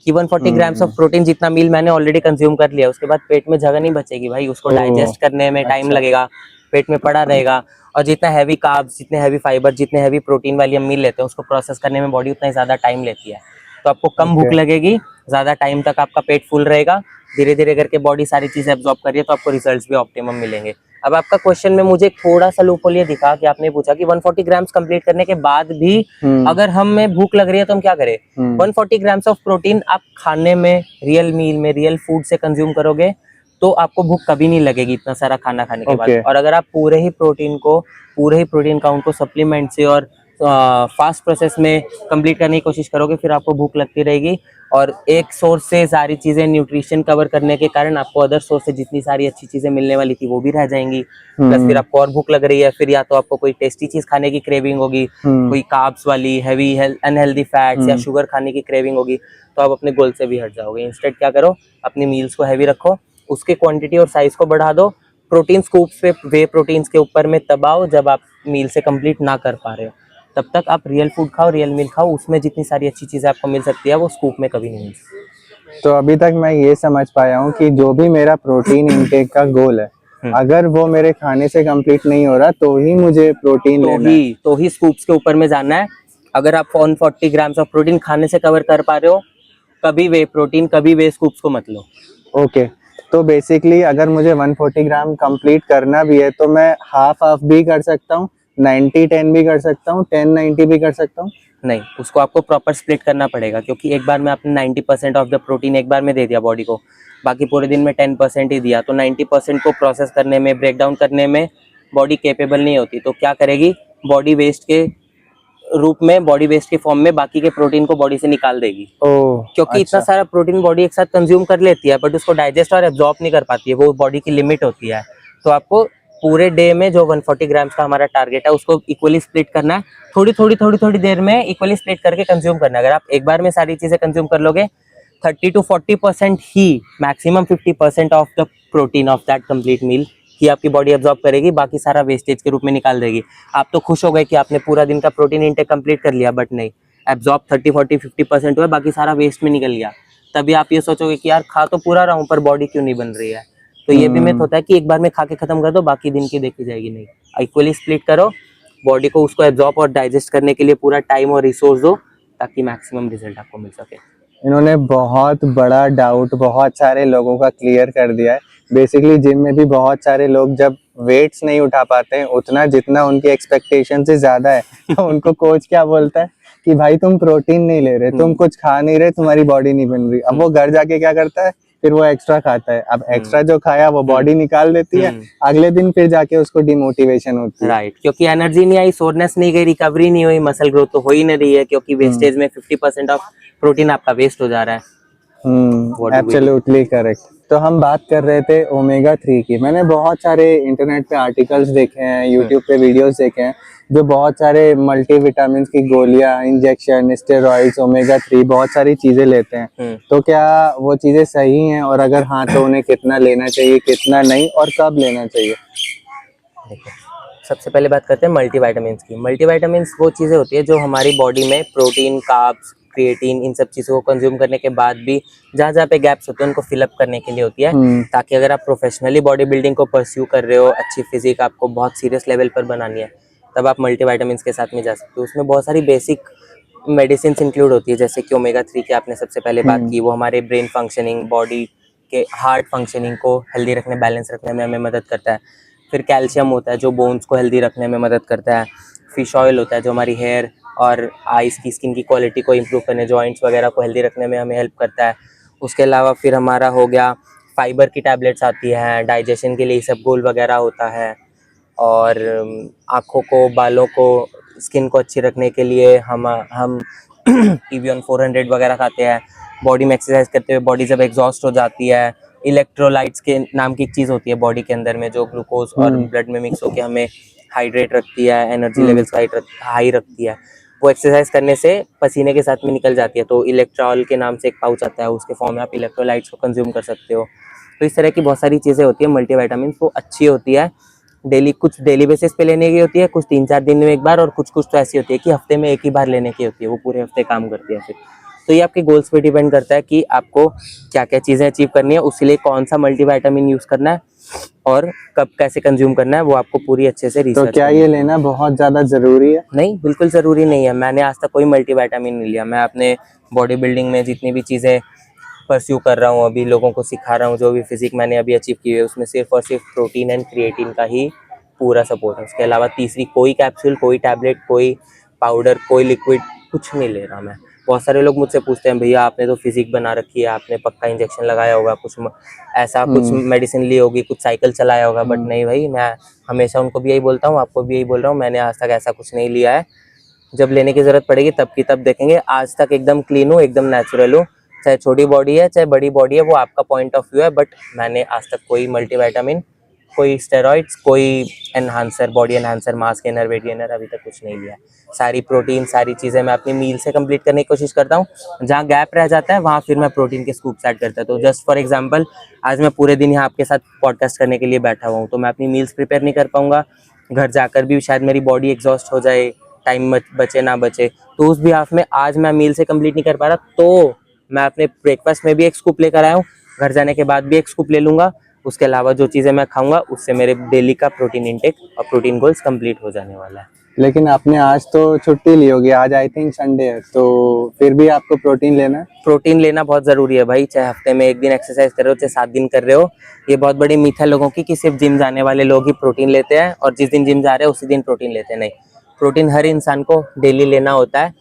[SPEAKER 1] कि 140 ग्राम्स ऑफ प्रोटीन जितना मील मैंने ऑलरेडी कंज्यूम कर लिया, उसके बाद पेट में जगह नहीं बचेगी भाई, उसको डाइजेस्ट करने में टाइम
[SPEAKER 2] अच्छा।
[SPEAKER 1] लगेगा, पेट में पड़ा रहेगा। और जितना हैवी कार्ब्स, जितने हैवी फाइबर, जितने हैवी प्रोटीन वाली हम मील लेते हैं उसको प्रोसेस करने में बॉडी उतना ही ज़्यादा टाइम लेती है। तो आपको कम भूख
[SPEAKER 2] ओके।
[SPEAKER 1] लगेगी, ज़्यादा टाइम तक आपका पेट फुल रहेगा, धीरे धीरे करके बॉडी सारी चीज़ें एब्जॉर्ब कर रही है, तो आपको रिजल्ट्स भी ऑप्टिमम मिलेंगे। अब आपका क्वेश्चन में मुझे थोड़ा सा लूपहोल ये दिखा कि आपने पूछा कि 140 ग्राम्स कंप्लीट करने के बाद भी अगर हमें भूख लग रही है तो हम क्या करें? 140 ग्राम्स ऑफ प्रोटीन आप खाने में, रियल मील में, रियल फूड से कंज्यूम करोगे तो आपको भूख कभी नहीं लगेगी इतना सारा खाना खाने के बाद।
[SPEAKER 2] Okay.
[SPEAKER 1] और अगर आप पूरे ही प्रोटीन काउंट को सप्लीमेंट से और फास्ट प्रोसेस में कंप्लीट करने की कोशिश करोगे, फिर आपको भूख लगती रहेगी, और एक सोर्स से सारी चीज़ें न्यूट्रिशन कवर करने के कारण आपको अदर सोर्स से जितनी सारी अच्छी चीज़ें मिलने वाली थी वो भी रह जाएंगी। प्लस फिर आपको और भूख लग रही है, फिर या तो आपको कोई टेस्टी चीज़ खाने की क्रेविंग होगी, कोई कार्ब्स वाली हैवी अनहेल्दी फैट्स या शुगर खाने की क्रेविंग होगी, तो आप अपने गोल से भी हट जाओगे। इंस्टेड क्या करो, अपनी मील्स को हैवी रखो, उसके क्वांटिटी और साइज को बढ़ा दो, प्रोटीन स्कूप्स पे वे प्रोटीन्स के ऊपर में दबाओ जब आप मील से कंप्लीट ना कर पा रहे हो, तब तक आप रियल फूड खाओ, रियल मील खाओ, उसमें जितनी सारी अच्छी चीज़ें आपको मिल सकती है वो स्कूप में कभी नहीं मिल सकती।
[SPEAKER 2] तो अभी तक मैं ये समझ पाया हूँ कि जो भी मेरा प्रोटीन इनटेक का गोल है, अगर वो मेरे खाने से कंप्लीट नहीं हो रहा तो ही मुझे प्रोटीन लेना है।
[SPEAKER 1] तो ही स्कूप्स के ऊपर में जाना है। अगर आप 140 ग्राम्स ऑफ प्रोटीन खाने से कवर कर पा रहे हो, कभी वे प्रोटीन, कभी वे स्कूप्स को मत लो।
[SPEAKER 2] ओके, तो बेसिकली अगर मुझे 140 ग्राम कंप्लीट करना भी है तो मैं हाफ हाफ भी कर सकता हूँ, 90-10 भी कर सकता हूँ, 10-90 भी कर सकता हूँ?
[SPEAKER 1] नहीं, उसको आपको प्रॉपर स्प्लिट करना पड़ेगा, क्योंकि एक बार में आपने 90% ऑफ द प्रोटीन एक बार में दे दिया बॉडी को, बाकी पूरे दिन में 10% ही दिया, तो 90% को प्रोसेस करने में, ब्रेक डाउन करने में बॉडी कैपेबल नहीं होती। तो क्या करेगी, बॉडी वेस्ट के रूप में, बॉडी वेस्ट के फॉर्म में बाकी के प्रोटीन को बॉडी से निकाल देगी। क्योंकि इतना सारा प्रोटीन बॉडी एक साथ कंज्यूम कर लेती है बट उसको डाइजेस्ट और एब्जॉर्ब नहीं कर पाती है, वो बॉडी की लिमिट होती है। तो आपको पूरे डे में जो 140 ग्राम्स का हमारा टारगेट है उसको इक्वली स्प्लिट करना है, थोड़ी देर में इक्वली स्प्लिट करके कंज्यूम करना है। अगर आप एक बार में सारी चीजें कंज्यूम कर लोगे, 30 to 40% ही, maximum 50% of the protein of that complete meal ही आपकी बॉडी एब्जॉर्ब करेगी, बाकी सारा वेस्टेज के रूप में निकाल देगी। आप तो खुश हो गए कि आपने पूरा दिन का प्रोटीन इंटेक कंप्लीट कर लिया, बट नहीं, एब्जॉर्ब 30, 40, 50% हुआ, बाकी सारा वेस्ट में निकल गया। तभी आप ये सोचोगे कि यार खा तो पूरा रहा हूँ पर बॉडी क्यों नहीं बन रही है। तो ये भी मिथ होता है कि एक बार में खा के खत्म कर दो, बाकी दिन की देखी जाएगी, नहीं, इक्वली स्प्लिट करो, बॉडी को उसको एब्जॉर्ब और डाइजेस्ट करने के लिए पूरा टाइम और रिसोर्स दो ताकि मैक्सिमम रिजल्ट आपको मिल सके।
[SPEAKER 2] इन्होंने बहुत बड़ा डाउट बहुत सारे लोगों का क्लियर कर दिया है। बेसिकली जिम में भी बहुत सारे लोग जब वेट्स नहीं उठा पाते हैं उतना जितना उनकी एक्सपेक्टेशन से ज्यादा है तो उनको कोच क्या बोलता है कि भाई तुम प्रोटीन नहीं ले रहे, तुम कुछ खा नहीं रहे, तुम्हारी बॉडी नहीं बन रही। अब वो घर जाके क्या करता है, फिर वो एक्स्ट्रा खाता है। अब एक्स्ट्रा जो खाया वो बॉडी निकाल देती है, अगले दिन फिर जाके उसको डिमोटिवेशन होती है।
[SPEAKER 1] राइट, क्योंकि एनर्जी नहीं आई, सोरनेस नहीं गई, रिकवरी नहीं हुई, मसल ग्रोथ तो हो ही नहीं रही है, क्योंकि वेस्टेज में 50% ऑफ प्रोटीन आपका वेस्ट हो जा रहा है।
[SPEAKER 2] Absolutely correct. तो हम बात कर रहे थे ओमेगा 3 की। मैंने बहुत सारे इंटरनेट पे आर्टिकल्स देखे हैं, यूट्यूब पे वीडियोस देखे हैं, जो बहुत सारे मल्टीविटामिन की गोलियां, इंजेक्शन, स्टेरॉइड्स, ओमेगा 3 बहुत सारी चीजें लेते हैं। तो क्या वो चीजें सही हैं, और अगर हाँ तो उन्हें कितना लेना चाहिए, कितना नहीं, और कब लेना चाहिए?
[SPEAKER 1] देखो, सबसे पहले बात करते हैं मल्टीविटामिन्स की। मल्टीविटामिन्स वो चीज़ें होती है जो हमारी बॉडी में प्रोटीन, कार्ब्स, क्रिएटिन, इन सब चीज़ों को कंज्यूम करने के बाद भी जहाँ जहाँ पे गैप्स होते हैं उनको फिलअप करने के लिए होती है, ताकि अगर आप प्रोफेशनली बॉडी बिल्डिंग को परस्यू कर रहे हो, अच्छी फिजिक आपको बहुत सीरियस लेवल पर बनानी है, तब आप मल्टीविटामिन्स के साथ में जा सकते हो। उसमें बहुत सारी बेसिक मेडिसिन इंक्लूड होती है, जैसे कि ओमेगा 3 की आपने सबसे पहले बात की, वो हमारे ब्रेन फंक्शनिंग, बॉडी के हार्ट फंक्शनिंग को हेल्दी रखने, बैलेंस रखने में हमें मदद करता है। फिर कैल्शियम होता है जो बोन्स को हेल्दी रखने में मदद करता है। फिश ऑयल होता है जो हमारी हेयर और आइस की, स्किन की क्वालिटी को इम्प्रूव करने, जॉइंट्स वगैरह को हेल्दी रखने में हमें हेल्प करता है। उसके अलावा फिर हमारा हो गया फाइबर की टैबलेट्स आती हैं, डाइजेशन के लिए इसबगोल वगैरह होता है। और आँखों को, बालों को, स्किन को अच्छी रखने के लिए हम EVN 400 वगैरह खाते हैं। बॉडी में एक्सरसाइज करते हुए बॉडी जब एग्जॉस्ट हो जाती है, इलेक्ट्रोलाइट्स के नाम की एक चीज़ होती है बॉडी के अंदर में, जो ग्लूकोज और ब्लड में मिक्स होकर हमें हाइड्रेट रखती है, एनर्जी लेवल्स हाई रखती है, वो एक्सरसाइज करने से पसीने के साथ में निकल जाती है। तो इलेक्ट्रॉल के नाम से एक पाउच आता है, उसके फॉर्म में आप इलेक्ट्रोलाइट्स को कंज्यूम कर सकते हो। तो इस तरह की बहुत सारी चीज़ें होती है मल्टीविटामिन, वो अच्छी होती है। डेली, कुछ डेली बेसिस पे लेने की होती है, कुछ 3-4 दिन में एक बार, और कुछ तो ऐसी होती है कि हफ्ते में एक ही बार लेने की होती है, वो पूरे हफ्ते काम करती है फिर। तो ये आपके गोल्स पे डिपेंड करता है कि आपको क्या क्या चीज़ें अचीव करनी है, उसी लिए कौन सा मल्टीविटामिन यूज़ करना है और कब कैसे कंज्यूम करना है, वो आपको पूरी अच्छे से रिसर्च।
[SPEAKER 2] तो क्या ये लेना बहुत ज्यादा जरूरी है?
[SPEAKER 1] नहीं, बिल्कुल ज़रूरी नहीं है। मैंने आज तक कोई मल्टीविटामिन नहीं लिया। मैं अपने बॉडी बिल्डिंग में जितनी भी चीज़ें परस्यू कर रहा हूँ, अभी लोगों को सिखा रहा हूँ, जो भी फिजिक मैंने अभी अचीव की है, उसमें सिर्फ और सिर्फ प्रोटीन एंड क्रिएटिन का ही पूरा सपोर्ट है। उसके अलावा तीसरी कोई कैप्सूल, कोई टैबलेट, कोई पाउडर, कोई लिक्विड, कुछ नहीं ले रहा मैं। बहुत सारे लोग मुझसे पूछते हैं, भैया आपने तो फिजिक बना रखी है, आपने पक्का इंजेक्शन लगाया होगा, कुछ ऐसा कुछ मेडिसिन ली होगी, कुछ साइकिल चलाया होगा। बट नहीं भाई, मैं हमेशा उनको भी यही बोलता हूँ, आपको भी यही बोल रहा हूँ, मैंने आज तक ऐसा कुछ नहीं लिया है। जब लेने की ज़रूरत पड़ेगी तब की तब देखेंगे। आज तक एकदम क्लीन हूँ, एकदम नेचुरल हूँ। चाहे छोटी बॉडी है, चाहे बड़ी बॉडी है, वो आपका पॉइंट ऑफ व्यू है, बट मैंने आज तक कोई मल्टीविटामिन, कोई स्टेरॉइड्स, कोई enhancer, body enhancer, mass gainer, weight gainer अभी तक कुछ नहीं लिया है। सारी प्रोटीन, सारी चीज़ें मैं अपनी मील से कंप्लीट करने की कोशिश करता हूँ। जहाँ गैप रह जाता है वहाँ फिर मैं प्रोटीन के स्कूप्स ऐड करता हूँ। तो जस्ट फॉर एग्जांपल, आज मैं पूरे दिन यहाँ आपके साथ पॉडकास्ट करने के लिए बैठा हुआ हूँ, तो मैं अपनी मील्स प्रिपेयर नहीं कर पाऊँगा। घर जाकर भी शायद मेरी बॉडी एग्जॉस्ट हो जाए, टाइम बचे ना बचे, तो उस बिहाफ में आज मैं मील से कंप्लीट नहीं कर पा रहा, तो मैं अपने ब्रेकफास्ट में भी एक स्कूप लेकर आया हूँ, घर जाने के बाद भी एक स्कूप ले लूँगा। उसके अलावा जो चीज़ें मैं खाऊंगा उससे मेरे डेली का प्रोटीन इंटेक और प्रोटीन गोल्स कंप्लीट हो जाने वाला है।
[SPEAKER 2] लेकिन आपने आज तो छुट्टी ली होगी, आज आई थिंक संडे है, तो फिर भी आपको प्रोटीन लेना है?
[SPEAKER 1] प्रोटीन लेना बहुत ज़रूरी है भाई, चाहे हफ्ते में 1 दिन एक्सरसाइज कर रहे हो, चाहे 7 दिन कर रहे हो। ये बहुत बड़ी मिथ है लोगों की कि सिर्फ जिम जाने वाले लोग ही प्रोटीन लेते हैं, और जिस दिन जिम जा रहे हैं उसी दिन प्रोटीन लेते हैं। नहीं, प्रोटीन हर इंसान को डेली लेना होता है।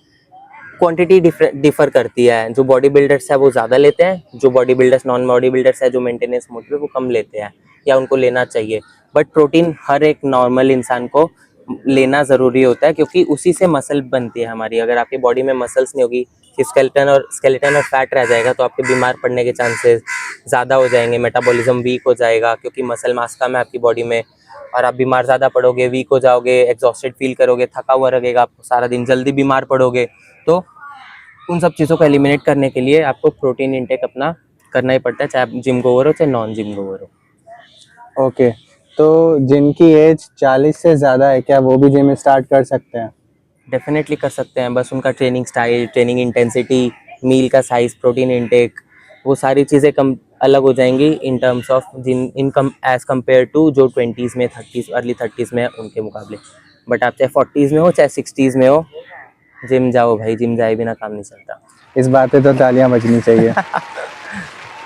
[SPEAKER 1] क्वांटिटी डिफर करती है। जो बॉडी बिल्डर्स है वो ज़्यादा लेते हैं, जो body builders, non body builders है, जो मेंटेनेंस मोड पे, वो कम लेते हैं, या उनको लेना चाहिए। बट प्रोटीन हर एक नॉर्मल इंसान को लेना ज़रूरी होता है, क्योंकि उसी से मसल बनती है हमारी। अगर आपकी बॉडी में मसल्स नहीं होगी, स्केलेटन और फैट रह जाएगा, तो आपके बीमार पड़ने के चांसेस ज़्यादा हो जाएंगे, मेटाबॉलिज्म वीक हो जाएगा, क्योंकि मसल मास कम है आपकी बॉडी में, और आप बीमार ज़्यादा पड़ोगे, वीक हो जाओगे, एग्जॉस्टेड फील करोगे, थका हुआ लगेगा आपको सारा दिन, जल्दी बीमार पड़ोगे। तो उन सब चीज़ों को एलिमिनेट करने के लिए आपको प्रोटीन इंटेक अपना करना ही पड़ता है, चाहे आप जिम गोवर हो चाहे नॉन जिम गोवर हो।
[SPEAKER 2] ओके, तो जिनकी एज 40 से ज़्यादा है, क्या वो भी जिम स्टार्ट कर सकते हैं?
[SPEAKER 1] डेफिनेटली कर सकते हैं, बस उनका ट्रेनिंग स्टाइल, ट्रेनिंग इंटेंसिटी, मील का साइज़, प्रोटीन इंटेक वो सारी चीज़ें कम अलग हो जाएंगी इन टर्म्स ऑफ जिन इनकम एज कम्पेयर टू जो 20s में 30s अर्ली 30s में है उनके मुकाबले। बट आप चाहे 40s में हो चाहे 60s में हो, जिम जाओ भाई, जिम जाए बिना काम नहीं चलता।
[SPEAKER 2] इस बात पे तो तालियां बजनी चाहिए।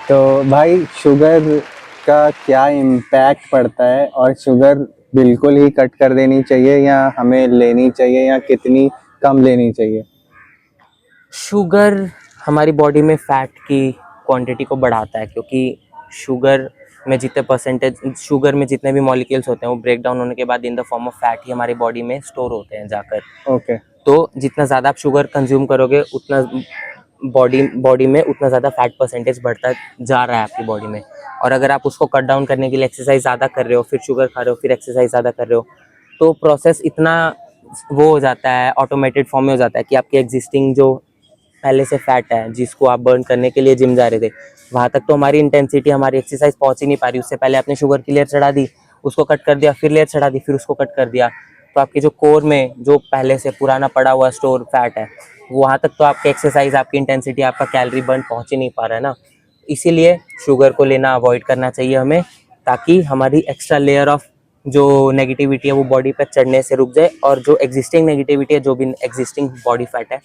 [SPEAKER 2] तो भाई शुगर का क्या इम्पैक्ट पड़ता है, और शुगर बिल्कुल ही कट कर देनी चाहिए या हमें लेनी चाहिए, या कितनी कम लेनी चाहिए?
[SPEAKER 1] शुगर हमारी बॉडी में फैट की क्वांटिटी को बढ़ाता है, क्योंकि शुगर में जितने परसेंटेज शुगर में जितने भी मॉलिक्यूल्स होते हैं वो ब्रेक डाउन होने के बाद in the form of fat ही हमारी बॉडी में स्टोर होते हैं जाकर।
[SPEAKER 2] ओके।
[SPEAKER 1] तो जितना ज़्यादा आप शुगर कंज्यूम करोगे उतना बॉडी में उतना ज़्यादा फैट परसेंटेज बढ़ता जा रहा है आपकी बॉडी में। और अगर आप उसको कट डाउन करने के लिए एक्सरसाइज ज़्यादा कर रहे हो, फिर शुगर खा रहे हो, फिर एक्सरसाइज ज़्यादा कर रहे हो, तो प्रोसेस इतना वो हो जाता है, ऑटोमेटेड फॉर्म में हो जाता है कि आपकी एग्जिस्टिंग जो पहले से फैट है जिसको आप बर्न करने के लिए जिम जा रहे थे, वहाँ तक तो हमारी इंटेंसिटी हमारी एक्सरसाइज पहुँच ही नहीं पा रही। उससे पहले आपने शुगर की लेयर चढ़ा दी, उसको कट कर दिया, फिर लेयर चढ़ा दी, फिर उसको कट कर दिया, तो आपके जो कोर में जो पहले से पुराना पड़ा हुआ स्टोर फैट है वहाँ तक तो आपकी एक्सरसाइज, आपकी इंटेंसिटी, आपका कैलोरी बर्न पहुँच ही नहीं पा रहा है ना। इसीलिए शुगर को लेना अवॉइड करना चाहिए हमें, ताकि हमारी एक्स्ट्रा लेयर ऑफ जो नेगेटिविटी है वो बॉडी पर चढ़ने से रुक जाए, और जो एग्जिस्टिंग नेगेटिविटी है, जो भी एग्जिस्टिंग बॉडी फैट है,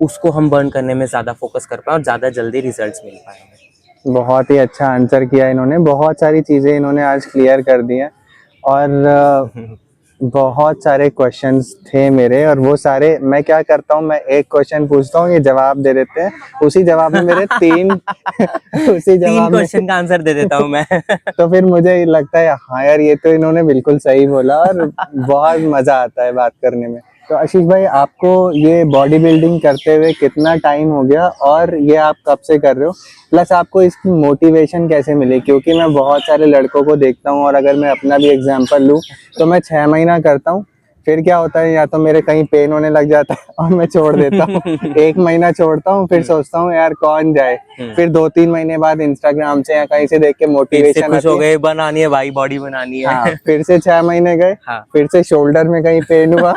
[SPEAKER 1] उसको हम बर्न करने में ज़्यादा फोकस कर पाएँ और ज़्यादा जल्दी रिजल्ट्स मिल पाए हमें।
[SPEAKER 2] बहुत ही अच्छा आंसर किया इन्होंने, बहुत सारी चीज़ें इन्होंने आज क्लियर कर दी हैं। और बहुत सारे क्वेश्चंस थे मेरे, और वो सारे मैं क्या करता हूँ, मैं एक क्वेश्चन पूछता हूँ, ये जवाब दे देते हैं, उसी जवाब में मेरे तीन उसी
[SPEAKER 1] तीन
[SPEAKER 2] जवाब में
[SPEAKER 1] क्वेश्चन का आंसर दे देता हूँ मैं।
[SPEAKER 2] तो फिर मुझे लगता है हाँ यार ये तो इन्होंने बिल्कुल सही बोला, और बहुत मजा आता है बात करने में। तो आशीष भाई, आपको ये बॉडी बिल्डिंग करते हुए कितना टाइम हो गया, और ये आप कब से कर रहे हो, प्लस आपको इसकी मोटिवेशन कैसे मिली? क्योंकि मैं बहुत सारे लड़कों को देखता हूँ, और अगर मैं अपना भी एग्जांपल लूँ तो मैं 6 महीना करता हूँ, फिर क्या होता है, या तो मेरे कहीं पेन होने लग जाता है और मैं छोड़ देता हूँ। 1 महीना छोड़ता हूँ, फिर सोचता हूँ यार कौन जाए, फिर 2-3 महीने बाद इंस्टाग्राम से या कहीं से देख के
[SPEAKER 1] फिर से
[SPEAKER 2] मोटिवेशन
[SPEAKER 1] खुश
[SPEAKER 2] आती
[SPEAKER 1] हो
[SPEAKER 2] है।
[SPEAKER 1] गए, बनानी है भाई, बॉडी बनानी है।
[SPEAKER 2] हाँ, फिर से 6 महीने गए,
[SPEAKER 1] हाँ।
[SPEAKER 2] फिर से शोल्डर में कहीं पेन हुआ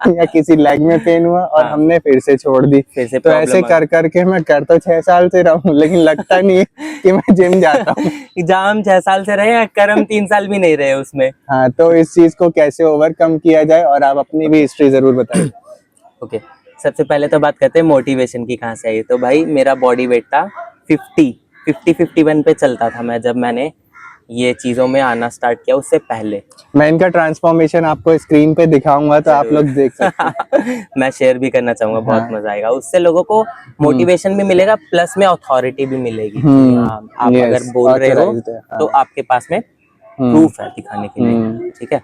[SPEAKER 2] या किसी लेग में पेन हुआ, और
[SPEAKER 1] हाँ।
[SPEAKER 2] हमने फिर से छोड़ दी।
[SPEAKER 1] फिर से
[SPEAKER 2] तो ऐसे
[SPEAKER 1] प्रॉब्लम
[SPEAKER 2] कर करके मैं कर तो 6 साल से रहा हूँ, लेकिन लगता नहीं है कि मैं जिम जाता हूँ।
[SPEAKER 1] जहाँ हम 6 साल से रहे हैं, कर्म 3 साल भी नहीं रहे उसमें।
[SPEAKER 2] हाँ, तो इस चीज को कैसे ओवरकम किया जाए, और आप अपनी भी हिस्ट्री जरूर बताइए।
[SPEAKER 1] ओके, सबसे पहले तो बात करते हैं मोटिवेशन की कहाँ से आई। तो भाई मेरा बॉडी वेट था 51 पे चलता था मैं जब मैंने ये चीज़ों में आना स्टार्ट किया। उससे पहले
[SPEAKER 2] मैं इनका ट्रांसफॉर्मेशन आपको स्क्रीन पे दिखाऊंगा, तो आप लोग देख सकते हैं।
[SPEAKER 1] मैं शेयर भी करना चाहूंगा, बहुत
[SPEAKER 2] हाँ।
[SPEAKER 1] मजा आएगा। उससे लोगों को मोटिवेशन भी मिलेगा, प्लस में अथॉरिटी भी मिलेगी कि हाँ, आप
[SPEAKER 2] yes,
[SPEAKER 1] अगर बोल रहे हो
[SPEAKER 2] authorized है, हाँ।
[SPEAKER 1] तो आपके पास में प्रूफ है दिखाने के लिए, ठीक है।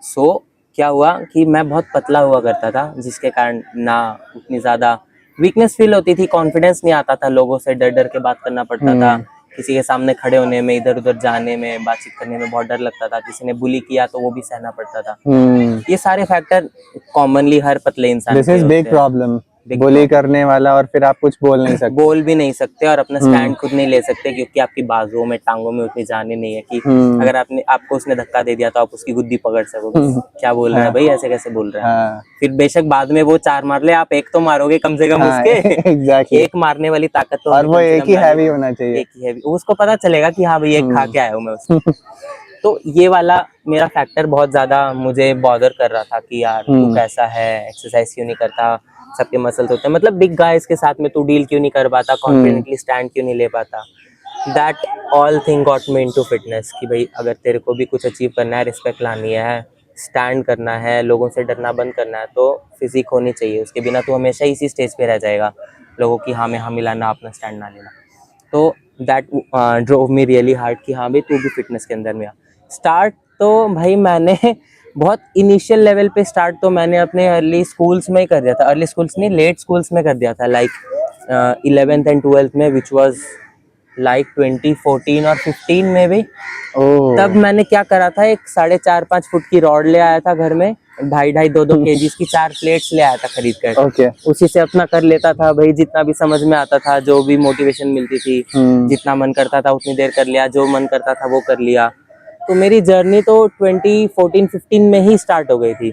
[SPEAKER 1] सो क्या हुआ कि मैं बहुत पतला हुआ करता था, जिसके कारण ना उतनी ज़्यादा वीकनेस फील होती थी, कॉन्फिडेंस नहीं आता था, लोगों से डर डर के बात करना पड़ता था, किसी के सामने खड़े होने में, इधर उधर जाने में, बातचीत करने में बहुत डर लगता था, किसी ने बुली किया तो वो भी सहना पड़ता था। ये सारे फैक्टर कॉमनली हर पतले इंसान
[SPEAKER 2] दिस इज बिग प्रॉब्लम, बुली करने वाला, और फिर आप कुछ बोल नहीं सकते,
[SPEAKER 1] बोल भी नहीं सकते और अपना स्टैंड खुद नहीं ले सकते, क्योंकि आपकी बाजुओं में, टांगों में उतनी जान ही नहीं है कि अगर आपको उसने धक्का दे दिया तो आप उसकी गुद्दी पकड़ सकोगे। क्या बोल रहा है भाई, ऐसे कैसे बोल रहा है।
[SPEAKER 2] हाँ।
[SPEAKER 1] फिर बेशक बाद में वो 4 मार ले, आप एक तो मारोगे कम से कम
[SPEAKER 2] हाँ,
[SPEAKER 1] उसके।
[SPEAKER 2] एग्जैक्टली।
[SPEAKER 1] एक मारने वाली ताकत तो
[SPEAKER 2] और वो एक ही हैवी होना चाहिए,
[SPEAKER 1] एक ही हैवी, उसको पता चलेगा कि हाँ भाई एक खा के आया हूँ मैं उसको। तो ये वाला मेरा फैक्टर बहुत ज्यादा मुझे बॉदर कर रहा था कि यार तू कैसा है, एक्सरसाइज क्यों नहीं करता, सबके मसल्स होते हैं, मतलब बिग गाइस के साथ में तू डील क्यों नहीं कर पाता, कॉन्फिडेंटली स्टैंड क्यों नहीं ले पाता। That all thing got me into fitness कि भाई अगर तेरे को भी कुछ अचीव करना है, रिस्पेक्ट लानी है, स्टैंड करना है, लोगों से डरना बंद करना है, तो फिजिक होनी चाहिए। उसके बिना तू हमेशा इसी स्टेज पे रह जाएगा, लोगों की हाँ में हाँ मिलाना, अपना स्टैंड ना लेना। तो that drove me really hard कि हाँ भाई तू भी फिटनेस के अंदर में आ। स्टार्ट तो भाई मैंने बहुत इनिशियल लेवल पे स्टार्ट तो मैंने अपने अर्ली स्कूल्स में ही कर दिया था, अर्ली स्कूल्स नहीं, लेट स्कूल्स में कर दिया था, लाइक 11th एंड 12th में, विच वाज लाइक 2014 और 15 में भी। तब मैंने क्या करा था, एक 4.5-5 फुट की रॉड ले आया था घर में, 2.5-2 kgs की 4 प्लेट्स ले आया था खरीद कर। उसी से अपना कर लेता था भाई, जितना भी समझ में आता था, जो भी मोटिवेशन मिलती थी, जितना मन करता था उतनी देर कर लिया, जो मन करता था वो कर लिया। तो मेरी जर्नी तो 2014-15 में ही स्टार्ट हो गई थी।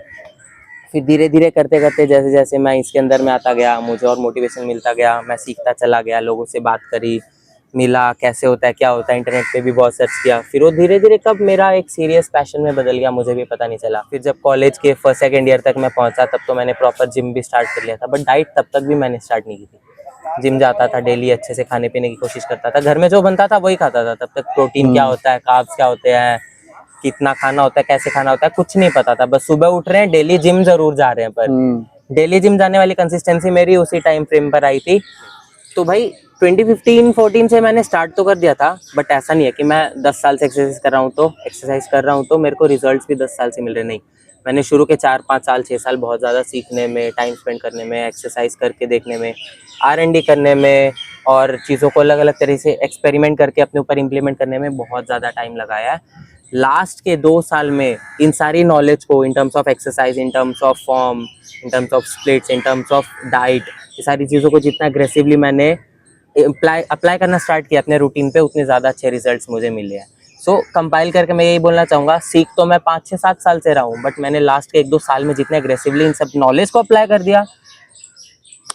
[SPEAKER 1] फिर धीरे धीरे करते करते जैसे जैसे मैं इसके अंदर में आता गया, मुझे और मोटिवेशन मिलता गया, मैं सीखता चला गया, लोगों से बात करी, मिला, कैसे होता है क्या होता है, इंटरनेट पे भी बहुत सर्च किया। फिर वो धीरे धीरे कब मेरा एक सीरियस पैशन में बदल गया मुझे भी पता नहीं चला। फिर जब कॉलेज के फर्स्ट सेकंड ईयर तक मैं पहुंचा तब तो मैंने प्रॉपर जिम भी स्टार्ट कर लिया था, बट डाइट तब तक भी मैंने स्टार्ट नहीं की थी। जिम जाता था डेली, अच्छे से खाने पीने की कोशिश करता था, घर में जो बनता था वही खाता था। तब तक प्रोटीन क्या होता है, कार्ब्स क्या होते हैं, कितना खाना होता है, कैसे खाना होता है, कुछ नहीं पता था। बस सुबह उठ रहे हैं, डेली जिम जरूर जा रहे हैं, पर डेली जिम जाने वाली कंसिस्टेंसी मेरी उसी टाइम फ्रेम पर आई थी। तो भाई 2015-14 से मैंने स्टार्ट तो कर दिया था, बट ऐसा नहीं है कि मैं 10 साल से एक्सरसाइज कर रहा हूँ तो मेरे को रिजल्ट्स भी 10 साल से मिल रहे, नहीं। मैंने शुरू के 4-5 साल 6 साल बहुत ज़्यादा सीखने में, टाइम स्पेंड करने में, एक्सरसाइज करके देखने में, R&D करने में, और चीज़ों को अलग अलग तरह से एक्सपेरिमेंट करके अपने ऊपर इम्प्लीमेंट करने में बहुत ज़्यादा टाइम लगाया है। लास्ट के 2 साल में इन सारी नॉलेज को, इन terms of exercise, in terms of form, in terms of splits, in terms of diet, ये सारी चीज़ों को जितना अग्रेसिवली मैंने अप्लाई करना स्टार्ट किया अपने रूटीन पे, उतने ज़्यादा अच्छे रिजल्ट्स मुझे मिले हैं। सो कंपाइल करके मैं यही बोलना चाहूँगा, सीख तो मैं 5-6-7 साल से रहा हूँ, बट मैंने लास्ट के 1-2 साल में जितने अग्रेसिवली इन सब नॉलेज को अप्लाई कर दिया,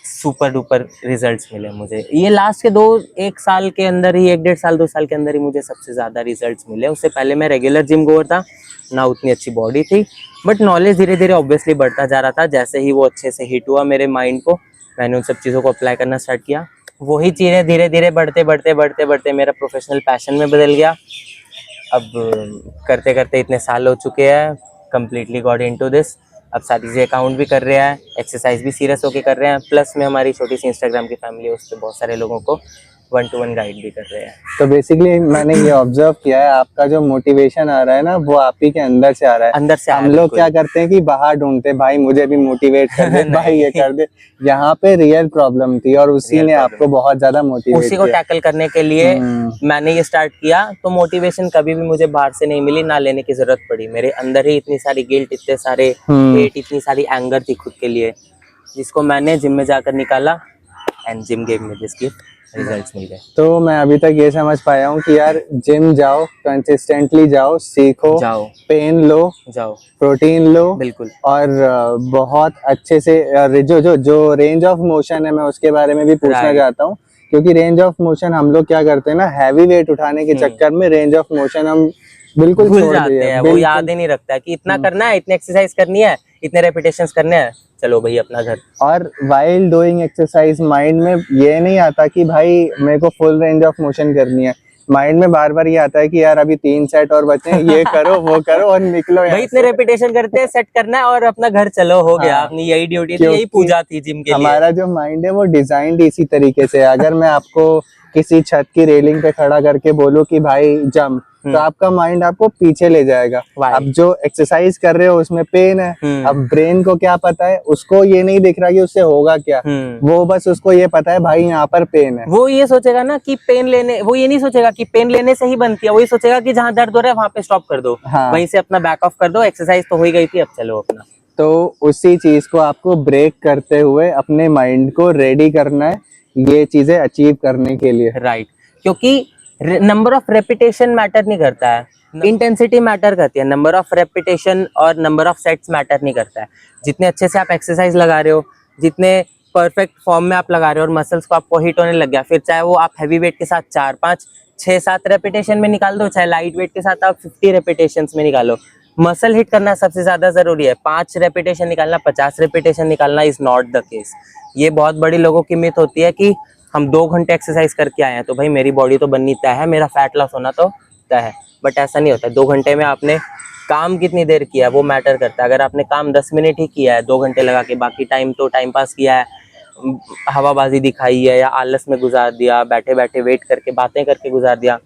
[SPEAKER 1] सुपर डुपर रिजल्ट्स मिले मुझे। ये लास्ट के 1 साल के अंदर ही, 1-1.5 साल 2 साल के अंदर ही मुझे सबसे ज़्यादा रिजल्ट्स मिले। उससे पहले मैं रेगुलर जिम गोअर था, ना उतनी अच्छी बॉडी थी, बट नॉलेज धीरे धीरे ऑब्वियसली बढ़ता जा रहा था। जैसे ही वो अच्छे से हिट हुआ मेरे माइंड को, मैंने उन सब चीज़ों को अप्लाई करना स्टार्ट किया। वही चीज़ें धीरे धीरे बढ़ते मेरा प्रोफेशनल पैशन में बदल गया। अब करते करते इतने साल हो चुके हैं, कम्प्लीटली गॉट इनटू दिस। अब सारी चीज़ें काउंट भी कर रहे हैं, एक्सरसाइज भी सीरियस होके कर रहे हैं, प्लस में हमारी छोटी सी इंस्टाग्राम की फैमिली है, उस पर बहुत सारे लोगों को 1-to-1 गाइड भी कर रहे हैं।
[SPEAKER 2] तो बेसिकली मैंने ये ऑब्जर्व किया है, आपका जो मोटिवेशन आ रहा है ना, वो आप ही के अंदर से आ रहा है।
[SPEAKER 1] अंदर से
[SPEAKER 2] हम लोग क्या करते हैं कि बाहर ढूंढते हैं, भाई मुझे भी मोटिवेट कर दे, भाई ये कर दे। यहाँ पे रियल प्रॉब्लम थी और उसी ने आपको बहुत ज्यादा मोटिवेट
[SPEAKER 1] उसी को टैकल करने के लिए मैंने ये स्टार्ट किया। तो मोटिवेशन कभी भी मुझे बाहर से नहीं मिली, ना लेने की जरूरत पड़ी। मेरे अंदर ही इतनी सारी गिल्ट, इतने सारे हेट, इतनी सारी एंगर थी खुद के लिए, जिसको मैंने जिम में जाकर निकाला, and gym gave me this gift, results मिल गए।
[SPEAKER 2] तो मैं अभी तक ये समझ पाया हूँ कि यार जिम जाओ, कंसिस्टेंटली जाओ, सीखो,
[SPEAKER 1] जाओ,
[SPEAKER 2] पेन लो,
[SPEAKER 1] जाओ,
[SPEAKER 2] प्रोटीन लो,
[SPEAKER 1] बिल्कुल।
[SPEAKER 2] और बहुत अच्छे से जो रेंज ऑफ मोशन है, मैं उसके बारे में भी पूछना चाहता हूँ। क्योंकि रेंज ऑफ मोशन हम लोग क्या करते हैं ना, हैवी वेट उठाने के चक्कर में रेंज ऑफ मोशन हम बिल्कुल
[SPEAKER 1] भूल
[SPEAKER 2] छोड़
[SPEAKER 1] जाते
[SPEAKER 2] दिए
[SPEAKER 1] हैं। वो याद ही नहीं रखता है कि इतना करना है, इतने एक्सरसाइज करनी है, इतने रेपिटेशंस करने हैं, चलो भाई अपना घर।
[SPEAKER 2] और वाइल डूइंग एक्सरसाइज माइंड में ये नहीं आता कि भाई मेरे को फुल रेंज ऑफ मोशन करनी है। माइंड में बार बार ये आता है कि यार अभी 3 सेट और बचे हैं, ये करो वो करो और निकलो
[SPEAKER 1] भाई इतने रेपिटेशन करते हैं, सेट करना है और अपना घर चलो, हो गया। अपनी यही ड्यूटी थी, यही पूजा थी जिम के लिए।
[SPEAKER 2] हमारा जो माइंड है वो डिजाइंड इसी तरीके से है। अगर मैं आपको किसी छत की रेलिंग पे खड़ा करके बोलूं कि भाई जंप, तो आपका माइंड आपको पीछे ले जाएगा। अब जो एक्सरसाइज कर रहे हो उसमें पेन है, अब ब्रेन को क्या पता है, उसको ये नहीं दिख रहा कि उससे होगा क्या, वो बस उसको ये पता है भाई यहाँ पर पेन है।
[SPEAKER 1] वो ये सोचेगा ना कि वो ये नहीं सोचेगा कि पेन लेने से ही बनती है, वही सोचेगा कि जहाँ दर्द हो रहा है वहां पे स्टॉप कर दो, वहीं से अपना बैक ऑफ कर दो, एक्सरसाइज तो हो ही गई थी, अब चलो अपना।
[SPEAKER 2] तो उसी चीज को आपको ब्रेक करते हुए अपने माइंड को रेडी करना है ये चीजें अचीव करने के लिए।
[SPEAKER 1] राइट, क्योंकि नंबर ऑफ रेपिटेशन मैटर नहीं करता है, इंटेंसिटी मैटर करती है। नंबर ऑफ रेपिटेशन और नंबर ऑफ सेट्स मैटर नहीं करता है। जितने अच्छे से आप एक्सरसाइज लगा रहे हो, जितने परफेक्ट फॉर्म में आप लगा रहे हो और मसल्स को आपको हिट होने लग गया, फिर चाहे वो आप हैवी वेट के साथ 4-5-6-7 रेपिटेशन में निकाल दो, चाहे लाइट वेट के साथ आप 50 रेपिटेशन में निकालो, मसल हिट करना सबसे ज्यादा जरूरी है। 5 रेपिटेशन निकालना, 50 रेपिटेशन निकालना इज नॉट द केस। ये बहुत बड़ी लोगों की मिथ होती है कि हम 2 घंटे एक्सरसाइज करके आए हैं तो भाई मेरी बॉडी तो बननी तय है, मेरा फैट लॉस होना तो तय है। बट ऐसा नहीं होता। 2 घंटे में आपने काम कितनी देर किया है वो मैटर करता है। अगर आपने काम 10 मिनट ही किया है 2 घंटे लगा के, बाकी टाइम तो टाइम पास किया है, हवाबाजी दिखाई है, या आलस में गुजार दिया, बैठे बैठे वेट करके बातें करके गुजार दिया,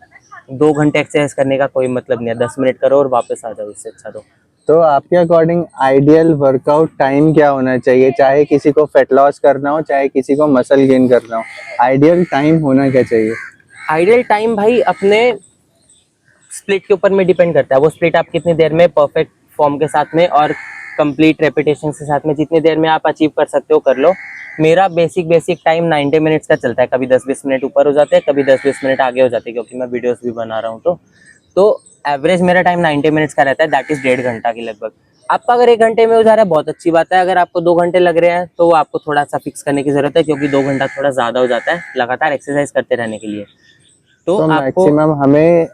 [SPEAKER 1] 2 घंटे एक्सरसाइज करने का कोई मतलब नहीं है। 10 मिनट करो और वापस आ जाओ, इससे अच्छा
[SPEAKER 2] तो आपके अकॉर्डिंग आइडियल वर्कआउट टाइम क्या होना चाहिए? चाहे किसी को फेट लॉस करना हो, चाहे किसी को मसल गेन करना हो, आइडियल टाइम होना क्या चाहिए?
[SPEAKER 1] आइडियल टाइम भाई अपने स्प्लिट के ऊपर में डिपेंड करता है। वो स्प्लिट आप कितनी देर में परफेक्ट फॉर्म के साथ में और कंप्लीट रेपिटेशन के साथ में जितनी देर में आप अचीव कर सकते हो कर लो। मेरा बेसिक टाइम 90 मिनट्स का चलता है। कभी 10-20 मिनट ऊपर हो जाते हैं, कभी 10-20 मिनट आगे हो जाते हैं, क्योंकि मैं वीडियोस भी बना रहा हूँ। तो एवरेज मेरा टाइम 90 मिनट्स का रहता है, दैट इज 1.5 घंटा की लगभग। आपका अगर 1 घंटे में हो जा रहा है बहुत अच्छी बात है। अगर आपको 2 घंटे लग रहे हैं तो आपको थोड़ा सा फिक्स करने की जरूरत है, क्योंकि 2 घंटा थोड़ा ज्यादा हो जाता है लगातार एक्सरसाइज करते रहने के लिए। तो
[SPEAKER 2] तो
[SPEAKER 1] आपको
[SPEAKER 2] मैक्सिमम हमें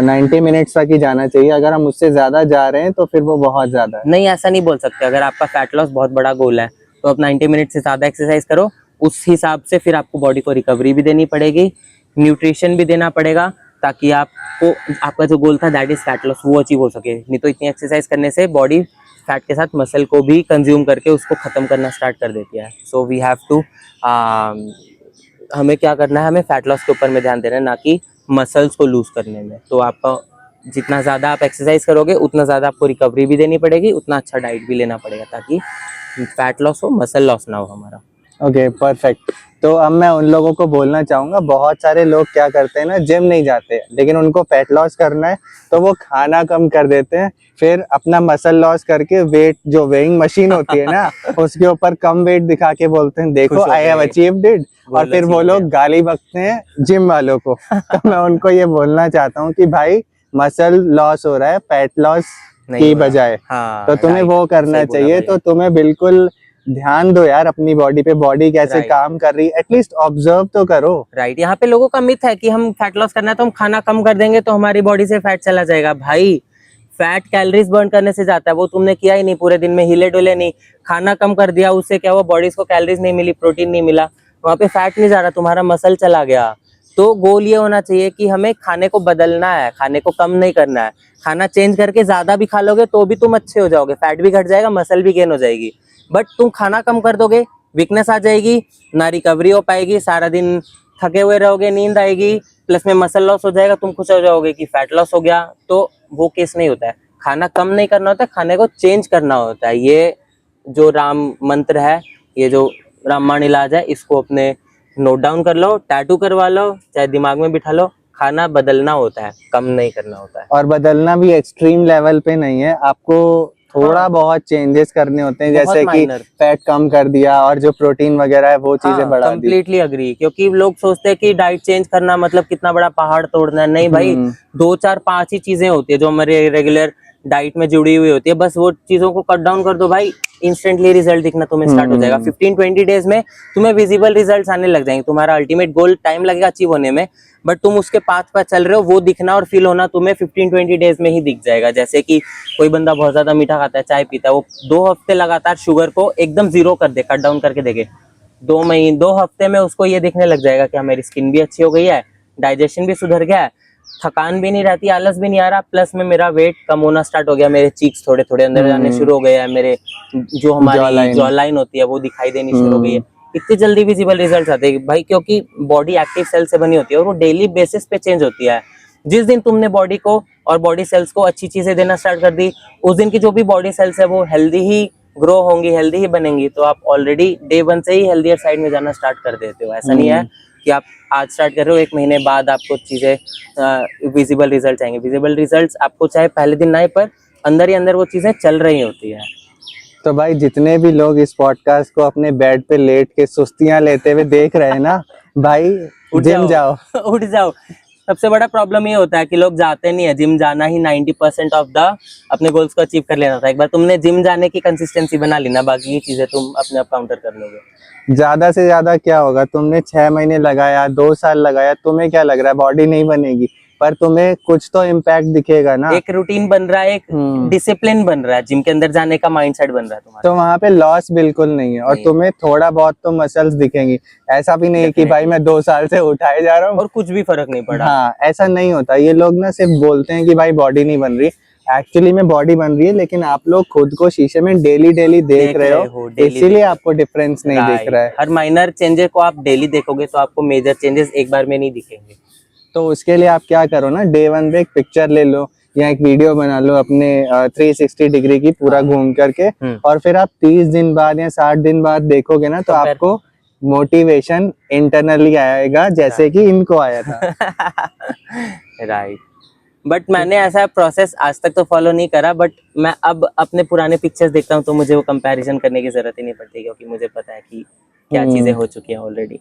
[SPEAKER 2] 90 मिनट्स तक ही जाना चाहिए। अगर हम उससे ज्यादा जा रहे हैं तो फिर वो बहुत ज्यादा है।
[SPEAKER 1] नहीं, ऐसा नहीं बोल सकते। अगर आपका फैट लॉस बहुत बड़ा गोल है तो आप 90 मिनट से ज़्यादा एक्सरसाइज करो। उस हिसाब से फिर आपको बॉडी को रिकवरी भी देनी पड़ेगी, न्यूट्रिशन भी देना पड़ेगा, ताकि आपको आपका जो गोल था दैट इज फैट लॉस वो अचीव हो सके। नहीं तो इतनी एक्सरसाइज करने से बॉडी फैट के साथ मसल को भी कंज्यूम करके उसको ख़त्म करना स्टार्ट कर देती है। सो वी हैव टू, हमें क्या करना है, हमें फैट लॉस के ऊपर में ध्यान देना है, ना कि मसल्स को लूज करने में। तो आपका जितना ज़्यादा आप एक्सरसाइज करोगे उतना ज़्यादा आपको रिकवरी भी देनी पड़ेगी, उतना अच्छा डाइट भी लेना पड़ेगा, ताकि फैट लॉस हो, मसल लॉस ना हो हमारा।
[SPEAKER 2] Okay perfect. तो अब मैं उन लोगों को बोलना चाहूंगा, बहुत सारे लोग क्या करते हैं ना, जिम नहीं जाते लेकिन उनको फैट लॉस करना है तो वो खाना कम कर देते हैं, फिर अपना मसल लॉस करके वेट, जो वेइंग मशीन होती है ना उसके ऊपर कम वेट दिखा के बोलते हैं देखो
[SPEAKER 1] खुश हो
[SPEAKER 2] आई हैव
[SPEAKER 1] गए,
[SPEAKER 2] अचीव्ड इट, और
[SPEAKER 1] गोल
[SPEAKER 2] फिर
[SPEAKER 1] अचीव
[SPEAKER 2] वो
[SPEAKER 1] हो
[SPEAKER 2] लोग
[SPEAKER 1] गया।
[SPEAKER 2] गाली बकते हैं जिम वालों को। तो मैं उनको ये बोलना चाहता हूँ कि भाई मसल लॉस हो रहा है फैट लॉस
[SPEAKER 1] नहीं
[SPEAKER 2] की
[SPEAKER 1] हो रहा।
[SPEAKER 2] बजाय,
[SPEAKER 1] हाँ
[SPEAKER 2] तो तुम्हें
[SPEAKER 1] राइट,
[SPEAKER 2] वो करना
[SPEAKER 1] सही बोला
[SPEAKER 2] चाहिए।
[SPEAKER 1] भाई
[SPEAKER 2] तो
[SPEAKER 1] ने।
[SPEAKER 2] तुम्हें बिल्कुल ध्यान दो यार अपनी बॉडी पे, बॉडी कैसे
[SPEAKER 1] राइट
[SPEAKER 2] काम कर रही है एटलीस्ट ऑब्जर्व तो करो।
[SPEAKER 1] राइट, यहाँ पे लोगों का मिथ है कि हम फैट लॉस करना है तो हम खाना कम कर देंगे तो हमारी बॉडी से फैट चला जाएगा। भाई फैट कैलोरीज बर्न करने से जाता है, वो तुमने किया ही नहीं, पूरे दिन में हिले डुले नहीं, खाना कम कर दिया, उससे क्या हुआ, बॉडीज को कैलोरीज नहीं मिली, प्रोटीन नहीं मिला, वहाँ पे फैट नहीं जा रहा, तुम्हारा मसल चला गया। तो गोल ये होना चाहिए कि हमें खाने को बदलना है, खाने को कम नहीं करना है। खाना चेंज करके ज्यादा भी खा लोगे तो भी तुम अच्छे हो जाओगे, फैट भी घट जाएगा, मसल भी गेन हो जाएगी। बट तुम खाना कम कर दोगे, वीकनेस आ जाएगी, ना रिकवरी हो पाएगी, सारा दिन थके हुए रहोगे, नींद आएगी, प्लस में मसल लॉस हो जाएगा, तुम खुश हो जाओगे कि फैट लॉस हो गया। तो वो केस नहीं होता है। खाना कम नहीं करना होता है, खाने को चेंज करना होता है। ये जो राम मंत्र है, ये जो रामबाण इलाज है, इसको अपने नोट डाउन कर लो, टैटू करवा लो, चाहे दिमाग में बिठा लो। खाना बदलना होता है, कम नहीं करना होता है।
[SPEAKER 2] और बदलना भी एक्सट्रीम लेवल पे नहीं है, आपको थोड़ा
[SPEAKER 1] हाँ,
[SPEAKER 2] बहुत चेंजेस करने होते हैं,
[SPEAKER 1] बहुत
[SPEAKER 2] जैसे कि
[SPEAKER 1] माइनर।
[SPEAKER 2] फैट कम कर दिया और जो प्रोटीन वगैरह है वो चीजें
[SPEAKER 1] हाँ
[SPEAKER 2] बढ़ा दी।
[SPEAKER 1] कंप्लीटली अग्री, क्योंकि लोग सोचते हैं कि डाइट चेंज करना मतलब कितना बड़ा पहाड़ तोड़ना है। नहीं भाई,
[SPEAKER 2] हम्म
[SPEAKER 1] 2 4 5 ही चीजें होती है जो हमारे रेगुलर डाइट में जुड़ी हुई होती है, बस वो चीजों को कट डाउन कर दो भाई, इंस्टेंटली रिजल्ट दिखना तुम्हें स्टार्ट हो जाएगा। 15 20 डेज में तुम्हें विजिबल रिजल्ट्स आने लग जाएंगे। तुम्हारा अल्टीमेट गोल टाइम लगेगा अचीव होने में, बट तुम उसके पाथ पर चल रहे हो, वो दिखना और फील होना तुम्हें 15 20 डेज में ही दिख जाएगा। जैसे कि कोई बंदा बहुत ज्यादा मीठा खाता है, चाय पीता है, वो 2 हफ्ते लगातार शुगर को एकदम जीरो कर दे, कट डाउन करके देखे, 2 हफ्ते में उसको ये दिखने लग जाएगा कि मेरी स्किन भी अच्छी हो गई है, डाइजेशन भी सुधर गया है, थकान भी नहीं रहती, आलस भी नहीं आ रहा, प्लस में मेरा वेट कम होना स्टार्ट हो गया, मेरे चीक्स थोड़े थोड़े अंदर जाने शुरू हो गए हैं, मेरे जो हमारी जॉ लाइन होती है वो दिखाई देनी शुरू हो गई है। इतनी जल्दी विजिबल रिजल्ट आते हैं भाई, क्योंकि बॉडी एक्टिव सेल से बनी होती है और वो डेली बेसिस पे चेंज होती है। जिस दिन तुमने बॉडी को और बॉडी सेल्स को अच्छी चीजें देना स्टार्ट कर दी, उस दिन की जो भी बॉडी सेल्स है वो हेल्दी ही ग्रो होंगी, हेल्दी ही बनेंगी। तो आप ऑलरेडी डे 1 से ही हेल्दियर साइड में जाना स्टार्ट कर देते हो। ऐसा नहीं है कि आप आज स्टार्ट कर रहे हो, 1 महीने बाद आपको चीजें विजिबल रिजल्ट आएंगे। विजिबल रिजल्ट्स आपको चाहे पहले दिन ना आए, पर अंदर ही अंदर वो चीजें चल रही होती है।
[SPEAKER 2] तो भाई जितने भी लोग इस पॉडकास्ट को अपने बेड पे लेट के सुस्तियां लेते हुए देख रहे हैं ना, भाई
[SPEAKER 1] उठ
[SPEAKER 2] जिम जाओ।
[SPEAKER 1] उठ जाओ। सबसे बड़ा प्रॉब्लम ये होता है कि लोग जाते नहीं है जिम। जाना ही 90% ऑफ द अपने गोल्स को अचीव कर लेना था। एक बार तुमने जिम जाने की कंसिस्टेंसी बना ली ना, बाकी की चीजें तुम अपने आप काउंटर कर लोगे।
[SPEAKER 2] ज्यादा से ज्यादा क्या होगा, तुमने 6 महीने लगाया, 2 साल लगाया, तुम्हें क्या लग रहा है बॉडी नहीं बनेगी, पर तुम्हें कुछ तो इम्पैक्ट दिखेगा ना।
[SPEAKER 1] एक रूटीन बन रहा है, एक डिसिप्लिन बन रहा है, जिम के अंदर जाने का माइंडसेट बन रहा है तुम्हारा।
[SPEAKER 2] तो वहां पे लॉस बिल्कुल नहीं है और
[SPEAKER 1] नहीं है।
[SPEAKER 2] तुम्हें थोड़ा बहुत तो मसल्स दिखेंगी। ऐसा भी नहीं है कि भाई मैं 2 साल से उठाए जा रहा हूँ
[SPEAKER 1] और कुछ भी फर्क नहीं पड़ा।
[SPEAKER 2] हाँ, ऐसा नहीं होता। ये लोग ना सिर्फ बोलते हैं कि भाई बॉडी नहीं बन रही, एक्चुअली में बॉडी बन रही है, लेकिन आप लोग खुद को शीशे में डेली डेली देख रहे हो,
[SPEAKER 1] daily
[SPEAKER 2] इसीलिए
[SPEAKER 1] देख
[SPEAKER 2] आपको डिफरेंस नहीं दिख रहा है।
[SPEAKER 1] हर माइनर चेंजेस को आप डेली देखोगे तो आपको मेजर चेंजेस एक बार में नहीं दिखेंगे।
[SPEAKER 2] तो उसके लिए आप क्या करो ना, डे 1 पे एक पिक्चर ले लो या एक वीडियो बना लो अपने 360 डिग्री की पूरा घूम करके, और फिर आप 30 दिन बाद या 60 दिन बाद देखोगे ना, तो आपको मोटिवेशन इंटरनली आएगा, जैसे कि इनको आया था।
[SPEAKER 1] राइट। बट मैंने ऐसा प्रोसेस आज तक तो फॉलो नहीं करा, बट मैं अब अपने पुराने पिक्चर्स देखता हूँ तो मुझे वो कंपैरिजन करने की जरूरत ही नहीं पड़ती, क्योंकि मुझे पता है कि क्या चीजें हो चुकी हैं ऑलरेडी।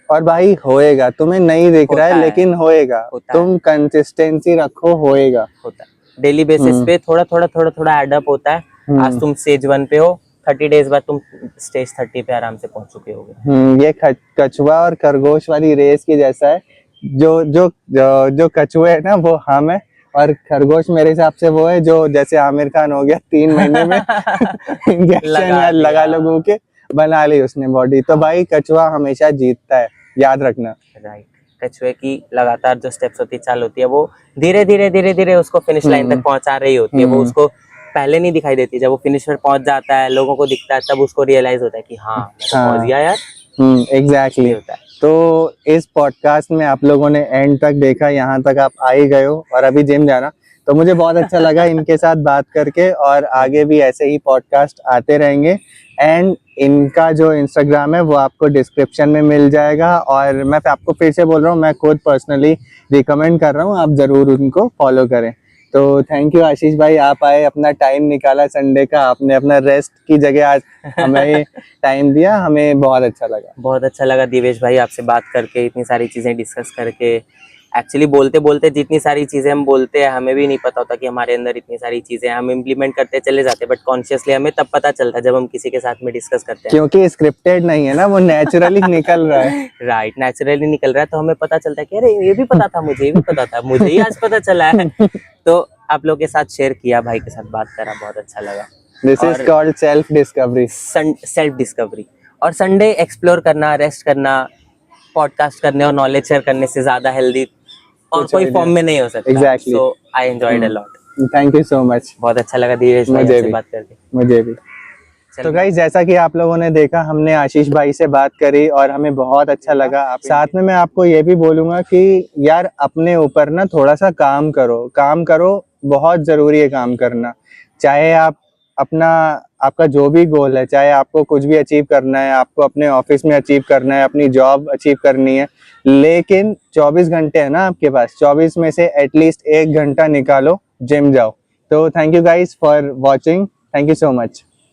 [SPEAKER 2] और भाई होएगा, तुम्हें नहीं दिख रहा है लेकिन होएगा, तुम कंसिस्टेंसी रखो, होएगा।
[SPEAKER 1] होता है डेली बेसिस पे, थोड़ा थोड़ा थोड़ा थोड़ा एड अप होता है। आज तुम स्टेज 1 पे हो, 30 डेज बाद तुम स्टेज 30 पे आराम से पहुंच चुके होगे।
[SPEAKER 2] ये कछुआ और खरगोश वाली रेस की जैसा है जो कछुए है ना वो हम है, और खरगोश मेरे हिसाब से वो है जो जैसे आमिर खान हो गया 3 महीने में इंजेक्शन या लगा लोगों के बना ली उसने बॉडी। तो भाई कछुआ हमेशा जीतता है, याद रखना।
[SPEAKER 1] राइट, कछुए की लगातार जो स्टेप्स होती है, चाल होती है, वो धीरे धीरे धीरे धीरे उसको फिनिश लाइन तक पहुंचा रही होती है। वो उसको पहले नहीं दिखाई देती, जब वो फिनिश पर पहुंच जाता है, लोगों को दिखता है, तब उसको रियलाइज होता है कि हाँ मैं तो पहुंच गया यार।
[SPEAKER 2] एग्जैक्टली।
[SPEAKER 1] होता है।
[SPEAKER 2] तो इस पॉडकास्ट में आप लोगों ने एंड तक देखा, यहाँ तक आप आ ही गए हो और अभी जिम जाना, तो मुझे बहुत अच्छा लगा इनके साथ बात करके, और आगे भी ऐसे ही पॉडकास्ट आते रहेंगे। एंड इनका जो इंस्टाग्राम है वो आपको डिस्क्रिप्शन में मिल जाएगा, और मैं आपको फिर से बोल रहा हूँ, मैं खुद पर्सनली रिकमेंड कर रहा हूँ, आप जरूर उनको फॉलो करें। तो थैंक यू आशीष भाई, आप आए, अपना टाइम निकाला संडे का, आपने अपना रेस्ट की जगह आज हमें टाइम दिया, हमें बहुत अच्छा लगा।
[SPEAKER 1] बहुत अच्छा लगा दिवेश भाई आपसे बात करके, इतनी सारी चीजें डिस्कस करके। एक्चुअली बोलते बोलते जितनी सारी चीजें हम बोलते हैं, हमें भी नहीं पता होता कि हमारे अंदर इतनी सारी चीजें हम इम्प्लीमेंट करते चले जाते हैं, बट कॉन्शियसली हमें तब पता चलता है जब हम किसी के साथ में डिस्कस करते हैं।
[SPEAKER 2] क्योंकि स्क्रिप्टेड नहीं है ना, वो नेचुरली निकल रहा है।
[SPEAKER 1] राइट, नेचुरली निकल रहा है, तो हमें पता चलता है कि अरे ये भी पता था मुझे, ये भी पता था मुझे, ही आज पता चला है। तो आप लोग के साथ शेयर किया, भाई के साथ बात करा, बहुत अच्छा लगा।
[SPEAKER 2] This is called self discovery.
[SPEAKER 1] Self discovery. और संडे एक्सप्लोर करना, रेस्ट करना, पॉडकास्ट करने और नॉलेज शेयर करने से ज्यादा हेल्दी और कोई फॉर्म में नहीं हो सकता।
[SPEAKER 2] Exactly.
[SPEAKER 1] So I enjoyed a lot.
[SPEAKER 2] Thank you so much.
[SPEAKER 1] बहुत अच्छा लगा दिवेश भाई आपसे बात करके।
[SPEAKER 2] मुझे भी। तो गाइस, जैसा कि आप लोगों ने देखा, हमने आशीष भाई से बात करी और हमें बहुत अच्छा लगा। साथ में मैं आपको ये भी बोलूंगा कि यार अपने ऊपर ना थोड़ा सा काम करो, बहुत जरूरी है काम करना। चाहे आप आपका जो भी गोल है, चाहे आपको कुछ भी अचीव करना है, आपको अपने ऑफिस में अचीव करना है, अपनी जॉब अचीव करनी है, लेकिन 24 घंटे है ना आपके पास, 24 में से एटलीस्ट 1 घंटा निकालो, जिम जाओ। तो thank you guys for watching, thank you so much.